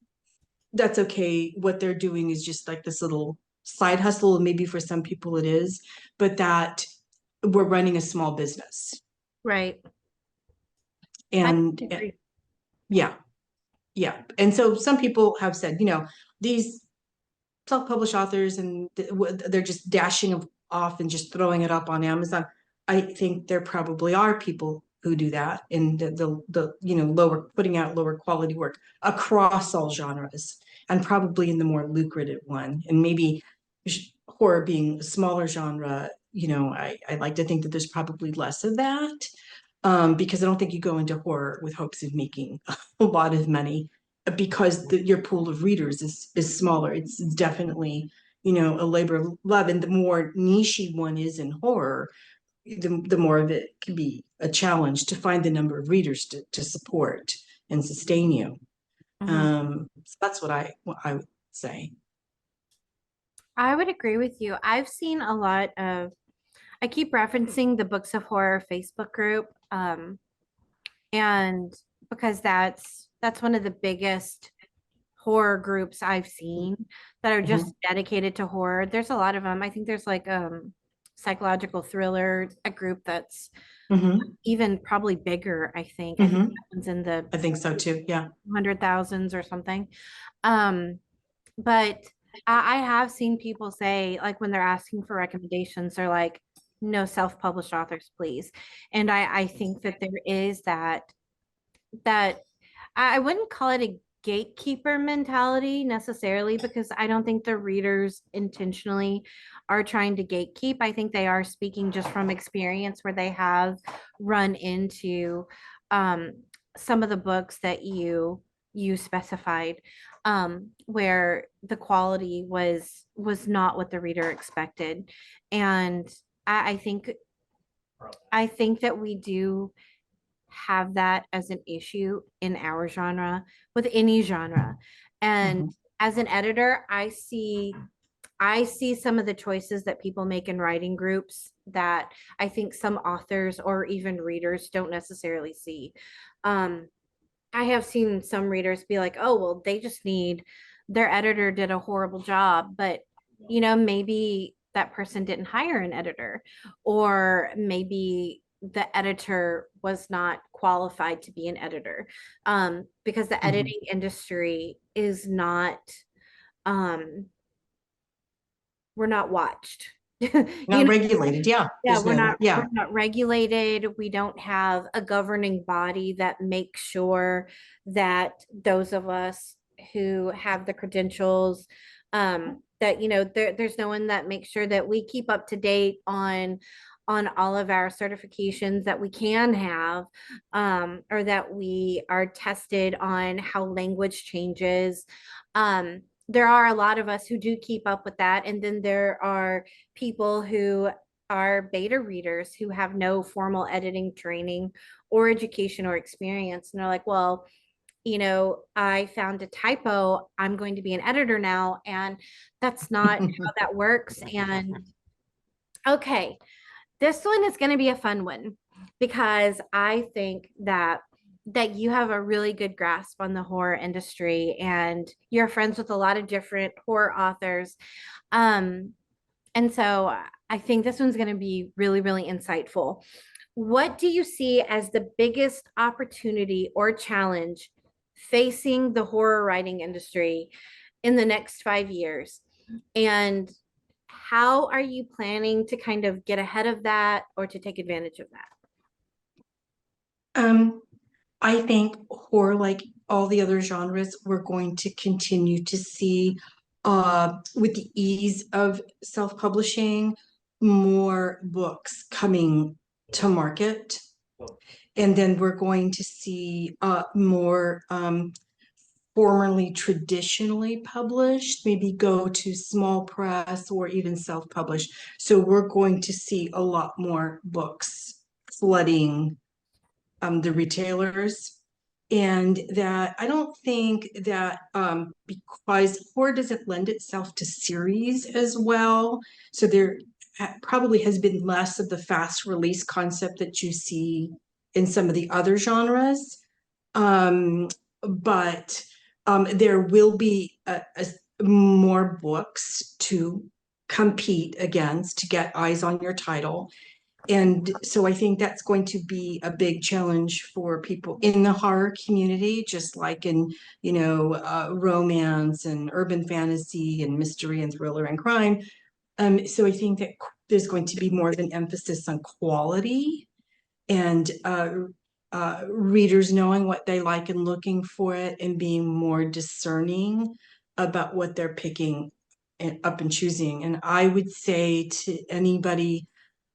that's okay. What they're doing is just like this little side hustle. And maybe for some people it is, but that we're running a small business. Right. I And agree. yeah. Yeah. And so some people have said, these self-published authors, and they're just dashing off and just throwing it up on Amazon. I think there probably are people who do that, in the lower, putting out lower quality work across all genres, and probably in the more lucrative one. And maybe horror being a smaller genre, I like to think that there's probably less of that, because I don't think you go into horror with hopes of making a lot of money, because your pool of readers is smaller. It's definitely, a labor of love. And the more niche one is in horror, the more of it can be a challenge to find the number of readers to support and sustain you. Mhm. So that's what I would say. I would agree with you. I've seen a lot of, I keep referencing the Books of Horror Facebook group. And because that's one of the biggest horror groups I've seen that are just Mhm, dedicated to horror. There's a lot of them. I think there's like psychological thriller, a group that's mhm, even probably bigger, I think. I think mhm. that one's in the I think so too. Yeah. 100,000s or something. Um, but I have seen people say, like, when they're asking for recommendations, they're like, no self-published authors, please. And I think that there is that I wouldn't call it a gatekeeper mentality necessarily, because I don't think the readers intentionally are trying to gatekeep. I think they are speaking just from experience where they have run into um, some of the books that you specified, where the quality was not what the reader expected. And I, I think I think that we do have that as an issue in our genre, with any genre. And Mhm, as an editor, I see some of the choices that people make in writing groups that I think some authors or even readers don't necessarily see. Um, I have seen some readers be like, oh, well, they just need, their editor did a horrible job, but maybe that person didn't hire an editor, or maybe the editor was not qualified to be an editor, because the mhm. editing industry is not, um, we're not watched. Not regulated. Yeah. Yeah, There's no, we're yeah. not regulated. We don't have a governing body that makes sure that those of us who have the credentials, that there's no one that makes sure that we keep up to date on all of our certifications that we can have, or that we are tested on how language changes. There are a lot of us who do keep up with that, and then there are people who are beta readers who have no formal editing training or education or experience. And they're like, well, you know, I found a typo. I'm going to be an editor now. And that's not how that works. And okay, this one is going to be a fun one because I think that you have a really good grasp on the horror industry and you're friends with a lot of different horror authors. Um, and so I think this one's going to be really, really insightful. What do you see as the biggest opportunity or challenge facing the horror writing industry in the next 5 years? And how are you planning to kind of get ahead of that or to take advantage of that? I think horror, like all the other genres, we're going to continue to see, with the ease of self-publishing, more books coming to market. And then we're going to see more formerly traditionally published, maybe go to small press or even self-published. So we're going to see a lot more books flooding the retailers. And that I don't think that because horror doesn't lend itself to series as well. So there probably has been less of the fast release concept that you see in some of the other genres. But there will be more books to compete against to get eyes on your title. And so I think that's going to be a big challenge for people in the horror community, just like in, romance and urban fantasy and mystery and thriller and crime. So I think that there's going to be more of an emphasis on quality and readers knowing what they like and looking for it and being more discerning about what they're picking up and choosing. And I would say to anybody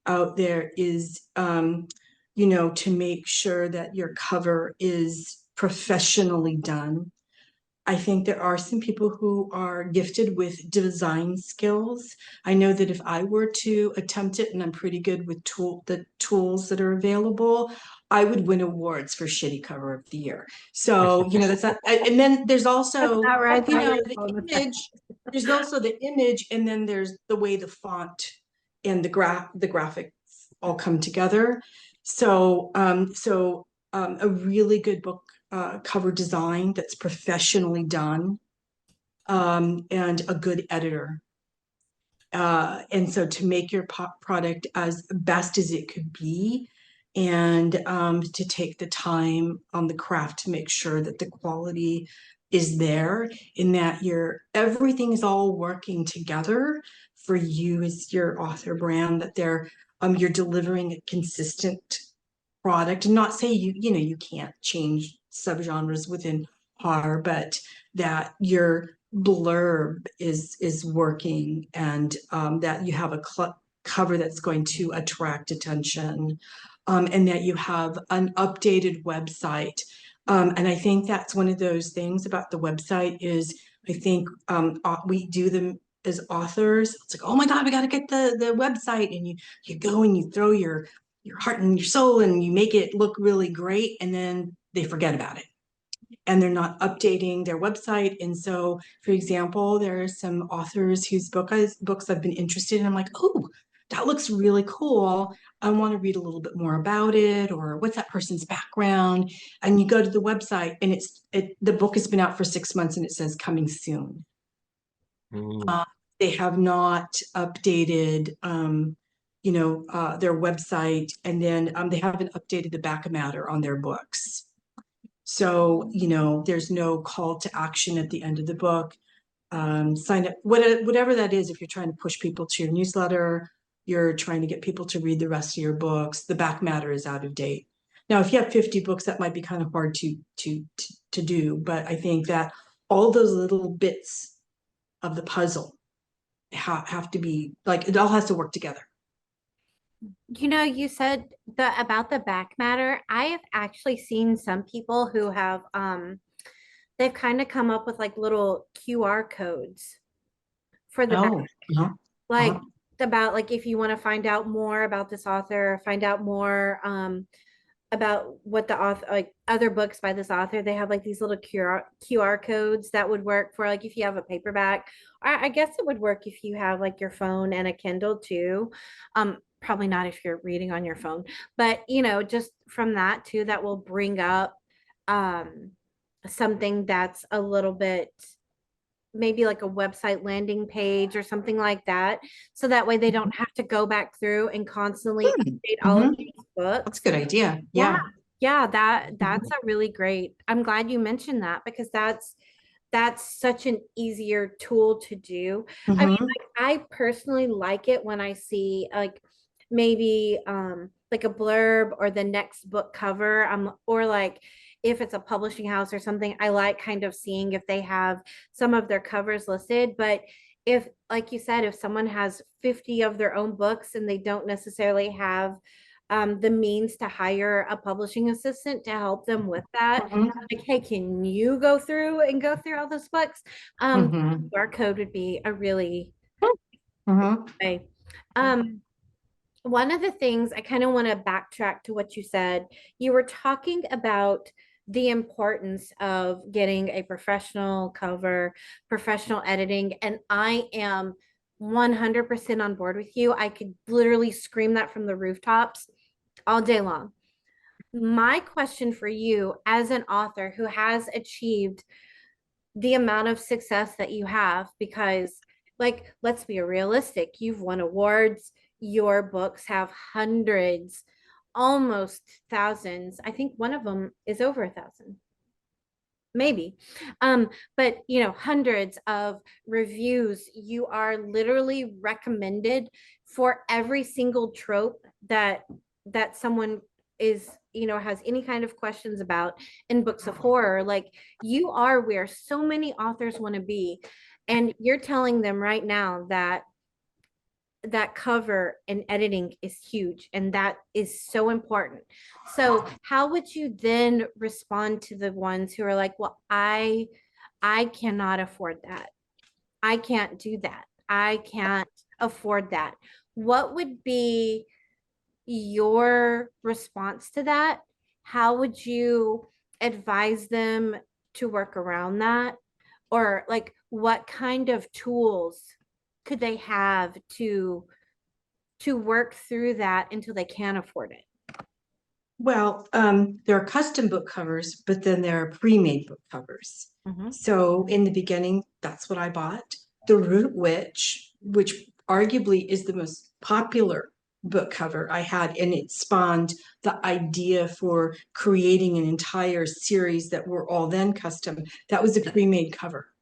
out there is, to make sure that your cover is professionally done. I think there are some people who are gifted with design skills. I know that if I were to attempt it, and I'm pretty good with the tools that are available, I would win awards for shitty cover of the year. So, that's not, and then there's also, the image, there's also the image, and then there's the way the font and the graphics all come together. So, a really good book cover design that's professionally done, and a good editor. And so to make your product as best as it could be, and to take the time on the craft to make sure that the quality is there, in that everything is all working together for you as your author brand, that you're delivering a consistent product. And not say you can't change subgenres within horror, but that your blurb is working, and that you have a cover that's going to attract attention, and that you have an updated website. And I think that's one of those things about the website is, I think we do them as authors. It's like, oh my God, we got to get the website, and you go and you throw your heart and your soul and you make it look really great, and then they forget about it and they're not updating their website. And so, for example, there are some authors whose books I've been interested in. I'm like, oh, that looks really cool. I want to read a little bit more about it, or what's that person's background? And you go to the website, and the book has been out for 6 months and it says coming soon. They have not updated their website, and then they haven't updated the back matter on their books. So, there's no call to action at the end of the book. Sign up, whatever that is. If you're trying to push people to your newsletter, you're trying to get people to read the rest of your books, the back matter is out of date. Now, if you have 50 books, that might be kind of hard to do, but I think that all those little bits of the puzzle have to be, like, it all has to work together. You said about the back matter. I have actually seen some people who have they've kind of come up with like little QR codes for the back. Yeah. Like about like if you want to find out more about this author, find out more about what the author, like other books by this author, they have like these little QR codes that would work for like if you have a paperback. I guess it would work if you have like your phone and a Kindle too. Probably not if you're reading on your phone, but you know, just from that too, that will bring up something that's a little bit maybe like a website landing page or something like that. So that way they don't have to go back through and constantly update all of Mhm. these That's books. a good idea. Yeah. Yeah. Yeah, that's a really great. I'm glad you mentioned that because that's such an easier tool to do. I mean, Mhm. like I personally like it when I see like maybe like a blurb or the next book cover or like if it's a publishing house or something, I like kind of seeing if they have some of their covers listed. But if, like you said, if someone has 50 of their own books and they don't necessarily have the means to hire a publishing assistant to help them with that, Mhm. like, hey, can you go through all those books? Mhm. QR code would be a really Mhm. way. Um, one of the things I kind of want to backtrack to what you said, you were talking about the importance of getting a professional cover, professional editing, and I am 100% on board with you. I could literally scream that from the rooftops all day long. My question for you as an author who has achieved the amount of success that you have, because like let's be realistic, you've won awards, your books have hundreds, almost thousands. I think one of them is over 1,000 maybe. But you know, hundreds of reviews. You are literally recommended for every single trope that someone is, you know, has any kind of questions about in books of horror. Like you are where so many authors want to be, and you're telling them right now that that cover and editing is huge and that is so important. So how would you then respond to the ones who are like, well, I cannot afford that, I can't do that, I can't afford that? What would be your response to that? How would you advise them to work around that? Or like what kind of tools could they have to work through that until they can afford it? Well, there are custom book covers, but then there are pre-made book covers. Mhm. So in the beginning, that's what I bought. The Root Witch, which arguably is the most popular book cover I had, and it spawned the idea for creating an entire series that were all then custom. That was a pre-made cover.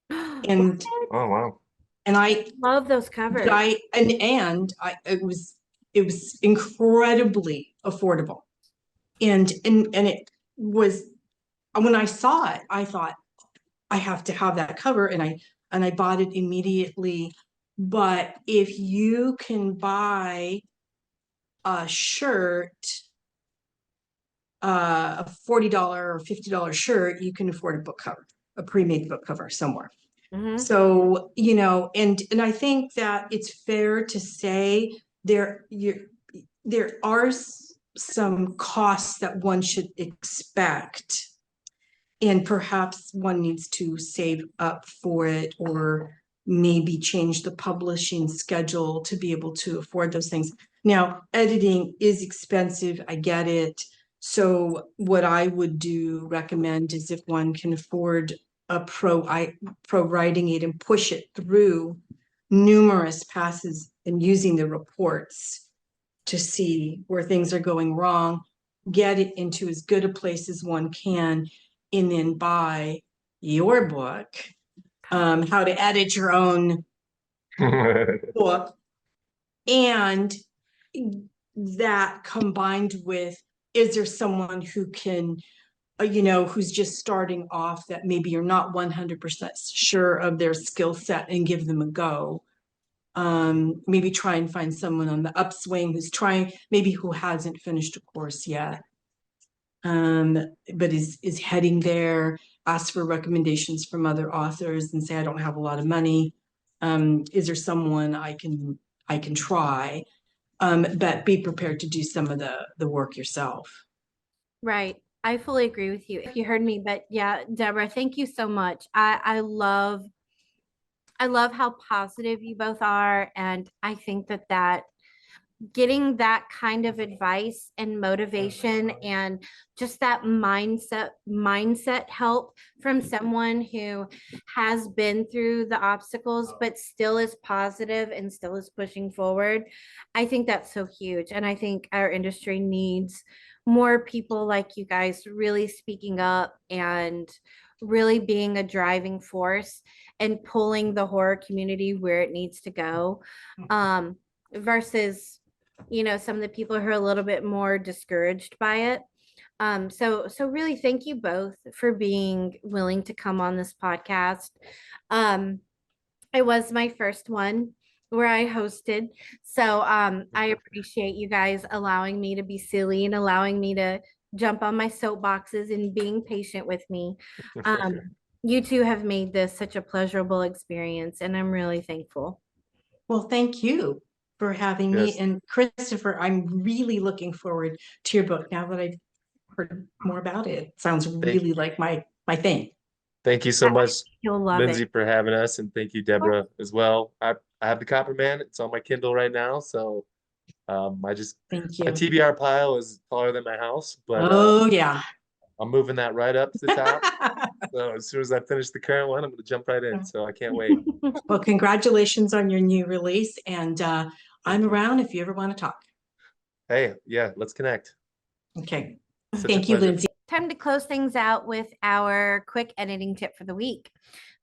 And Oh wow. and I Love those covers. it was incredibly affordable. And it was, when I saw it, I thought I have to have that cover, and I bought it immediately. But if you can buy a shirt, a $40 or $50 shirt, you can afford a book cover, a pre-made book cover somewhere. Mhm. So, you know, and I think that it's fair to say there are some costs that one should expect, and perhaps one needs to save up for it, or maybe change the publishing schedule to be able to afford those things. Now, editing is expensive, I get it. So what I would recommend is if one can afford a pro writing aid and push it through numerous passes and using the reports to see where things are going wrong, get it into as good a place as one can, and then buy your book, how to edit your own book. And that combined with, is there someone who can, you know, who's just starting off, that maybe you're not 100% sure of their skill set, and give them a go. Maybe try and find someone on the upswing who's trying, maybe who hasn't finished a course yet, but is heading there. Ask for recommendations from other authors and say, I don't have a lot of money. Is there someone I I can try, but be prepared to do some of the work yourself. Right. I fully agree with you. If you heard me, but yeah, Deborah, thank you so much. I love how positive you both are, and I think that getting that kind of advice and motivation and just that mindset help from someone who has been through the obstacles but still is positive and still is pushing forward. I think that's so huge, and I think our industry needs more people like you guys really speaking up and really being a driving force and pulling the horror community where it needs to go, versus some of the people who are a little bit more discouraged by it. So really thank you both for being willing to come on this podcast. It was my first one where I hosted. So I appreciate you guys allowing me to be silly and allowing me to jump on my soapboxes and being patient with me. You two have made this such a pleasurable experience, and I'm really thankful. Well, thank you for having me. Yes. And Christopher, I'm really looking forward to your book now that I've heard more about it. It sounds really like my thing. Thank you so much, You'll love Lindsay, it. for having us, and thank you, Deborah, as well. I have the Copper Man. It's on my Kindle right now, so I just Thank my you. TBR pile is taller than my house, but Oh, yeah. I'm moving that right up to the top. So as soon as I finish the current one, I'm going to jump right in. So I can't wait. Well, congratulations on your new release. And I'm around if you ever want to talk. Hey, yeah, let's connect. Okay. Such a Thank you, pleasure. Lindsay. Time to close things out with our quick editing tip for the week.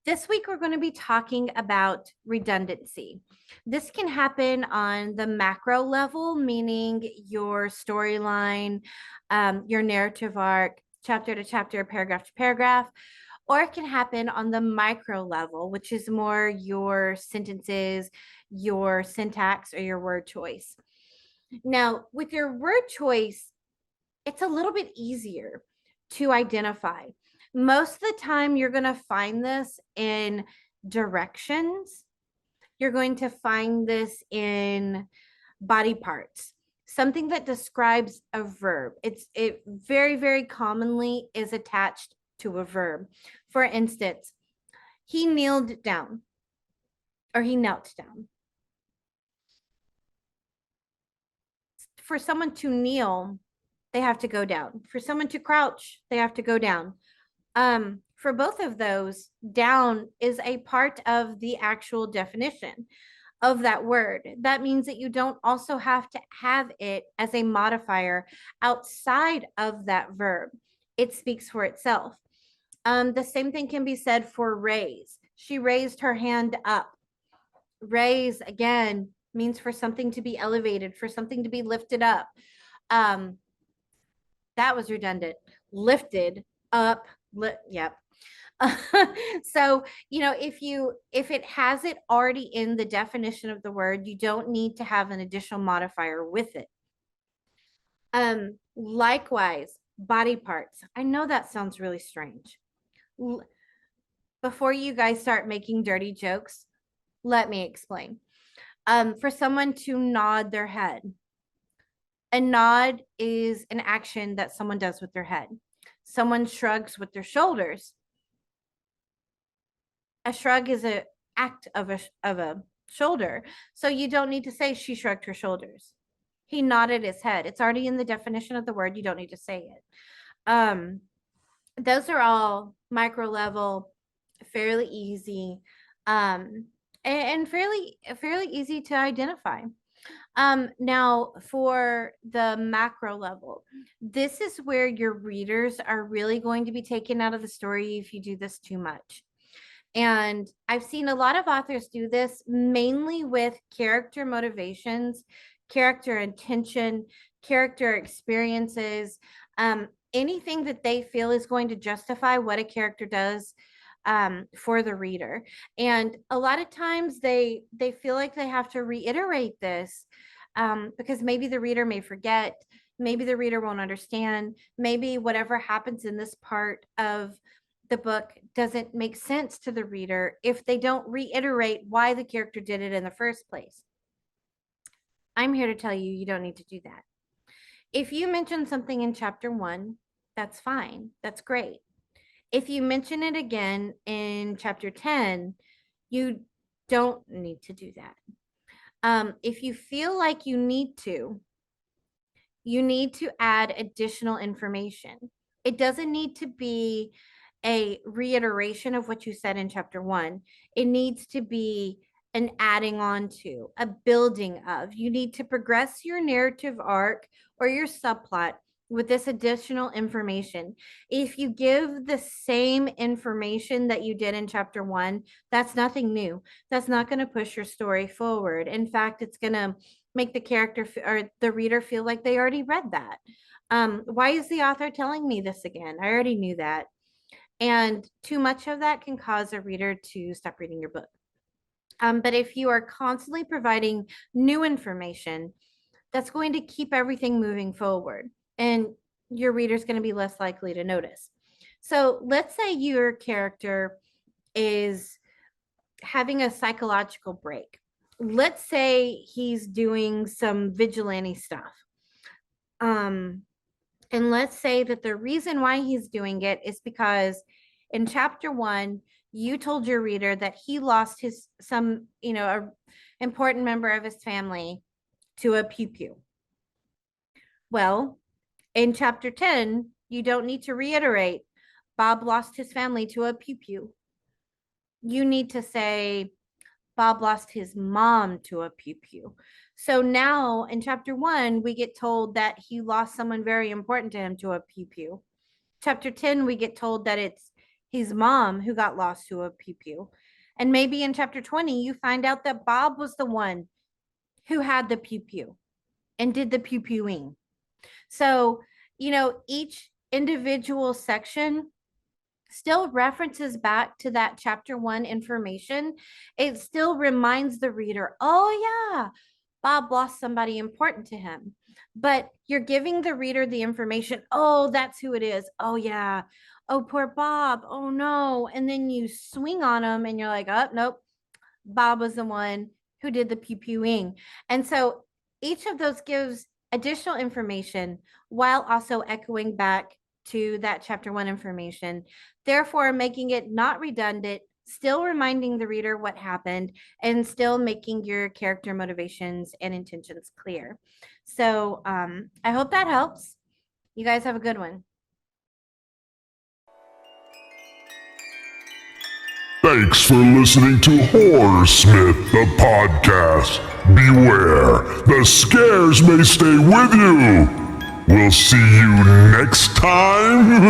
This week, we're going to be talking about redundancy. This can happen on the macro level, meaning your storyline, your narrative arc, chapter to chapter, paragraph to paragraph, or it can happen on the micro level, which is more your sentences, your syntax, or your word choice. Now, with your word choice, it's a little bit easier to identify. Most of the time, you're going to find this in directions. You're going to find this in body parts, something that describes a verb. It very, very commonly is attached to a verb. For instance, he kneeled down or he knelt down. For someone to kneel, they have to go down. For someone to crouch, they have to go down. For both of those, down is a part of the actual definition of that word. That means that you don't also have to have it as a modifier outside of that verb. It speaks for itself. The same thing can be said for raise. She raised her hand up. Raise, again, means for something to be elevated, for something to be lifted up. That was redundant. Lifted up. Yep. So, if it has it already in the definition of the word, you don't need to have an additional modifier with it. Likewise, body parts. I know that sounds really strange. Before you guys start making dirty jokes, let me explain. For someone to nod their head, a nod is an action that someone does with their head. Someone shrugs with their shoulders. A shrug is an act of a shoulder. So you don't need to say she shrugged her shoulders. He nodded his head. It's already in the definition of the word. You don't need to say it. Those are all micro level, fairly easy, and fairly easy to identify. Now for the macro level, this is where your readers are really going to be taken out of the story if you do this too much. And I've seen a lot of authors do this mainly with character motivations, character intention, character experiences, anything that they feel is going to justify what a character does for the reader. And a lot of times they feel like they have to reiterate this because maybe the reader may forget, maybe the reader won't understand, maybe whatever happens in this part of the book doesn't make sense to the reader if they don't reiterate why the character did it in the first place. I'm here to tell you, you don't need to do that. If you mention something in chapter 1, that's fine. That's great. If you mention it again in chapter 10, you don't need to do that. If you feel like you need to add additional information. It doesn't need to be a reiteration of what you said in chapter 1. It needs to be an adding on to, a building of. You need to progress your narrative arc or your subplot with this additional information. If you give the same information that you did in chapter 1, that's nothing new. That's not going to push your story forward. In fact, it's going to make the character or the reader feel like they already read that. Why is the author telling me this again? I already knew that. And too much of that can cause a reader to stop reading your book. But if you are constantly providing new information, that's going to keep everything moving forward, and your reader's going to be less likely to notice. So let's say your character is having a psychological break. Let's say he's doing some vigilante stuff. And let's say that the reason why he's doing it is because in chapter 1, you told your reader that he lost a important member of his family to a pew-pew. Well, in chapter 10, you don't need to reiterate Bob lost his family to a pew-pew. You need to say Bob lost his mom to a pew-pew. So now in chapter 1, we get told that he lost someone very important to him to a pew-pew. Chapter 10, we get told that it's his mom who got lost to a pew-pew. And maybe in chapter 20, you find out that Bob was the one who had the pew-pew and did the pew-pewing. So, each individual section still references back to that chapter 1 information. It still reminds the reader, oh yeah, Bob lost somebody important to him. But you're giving the reader the information, oh, that's who it is. Oh yeah. Oh, poor Bob. Oh no. And then you swing on them and you're like, oh, nope. Bob was the one who did the pew-pewing. And so each of those gives additional information while also echoing back to that chapter 1 information, therefore making it not redundant, still reminding the reader what happened, and still making your character motivations and intentions clear. So I hope that helps. You guys have a good one. Thanks for listening to Horrorsmith, the podcast. Beware, the scares may stay with you. We'll see you next time.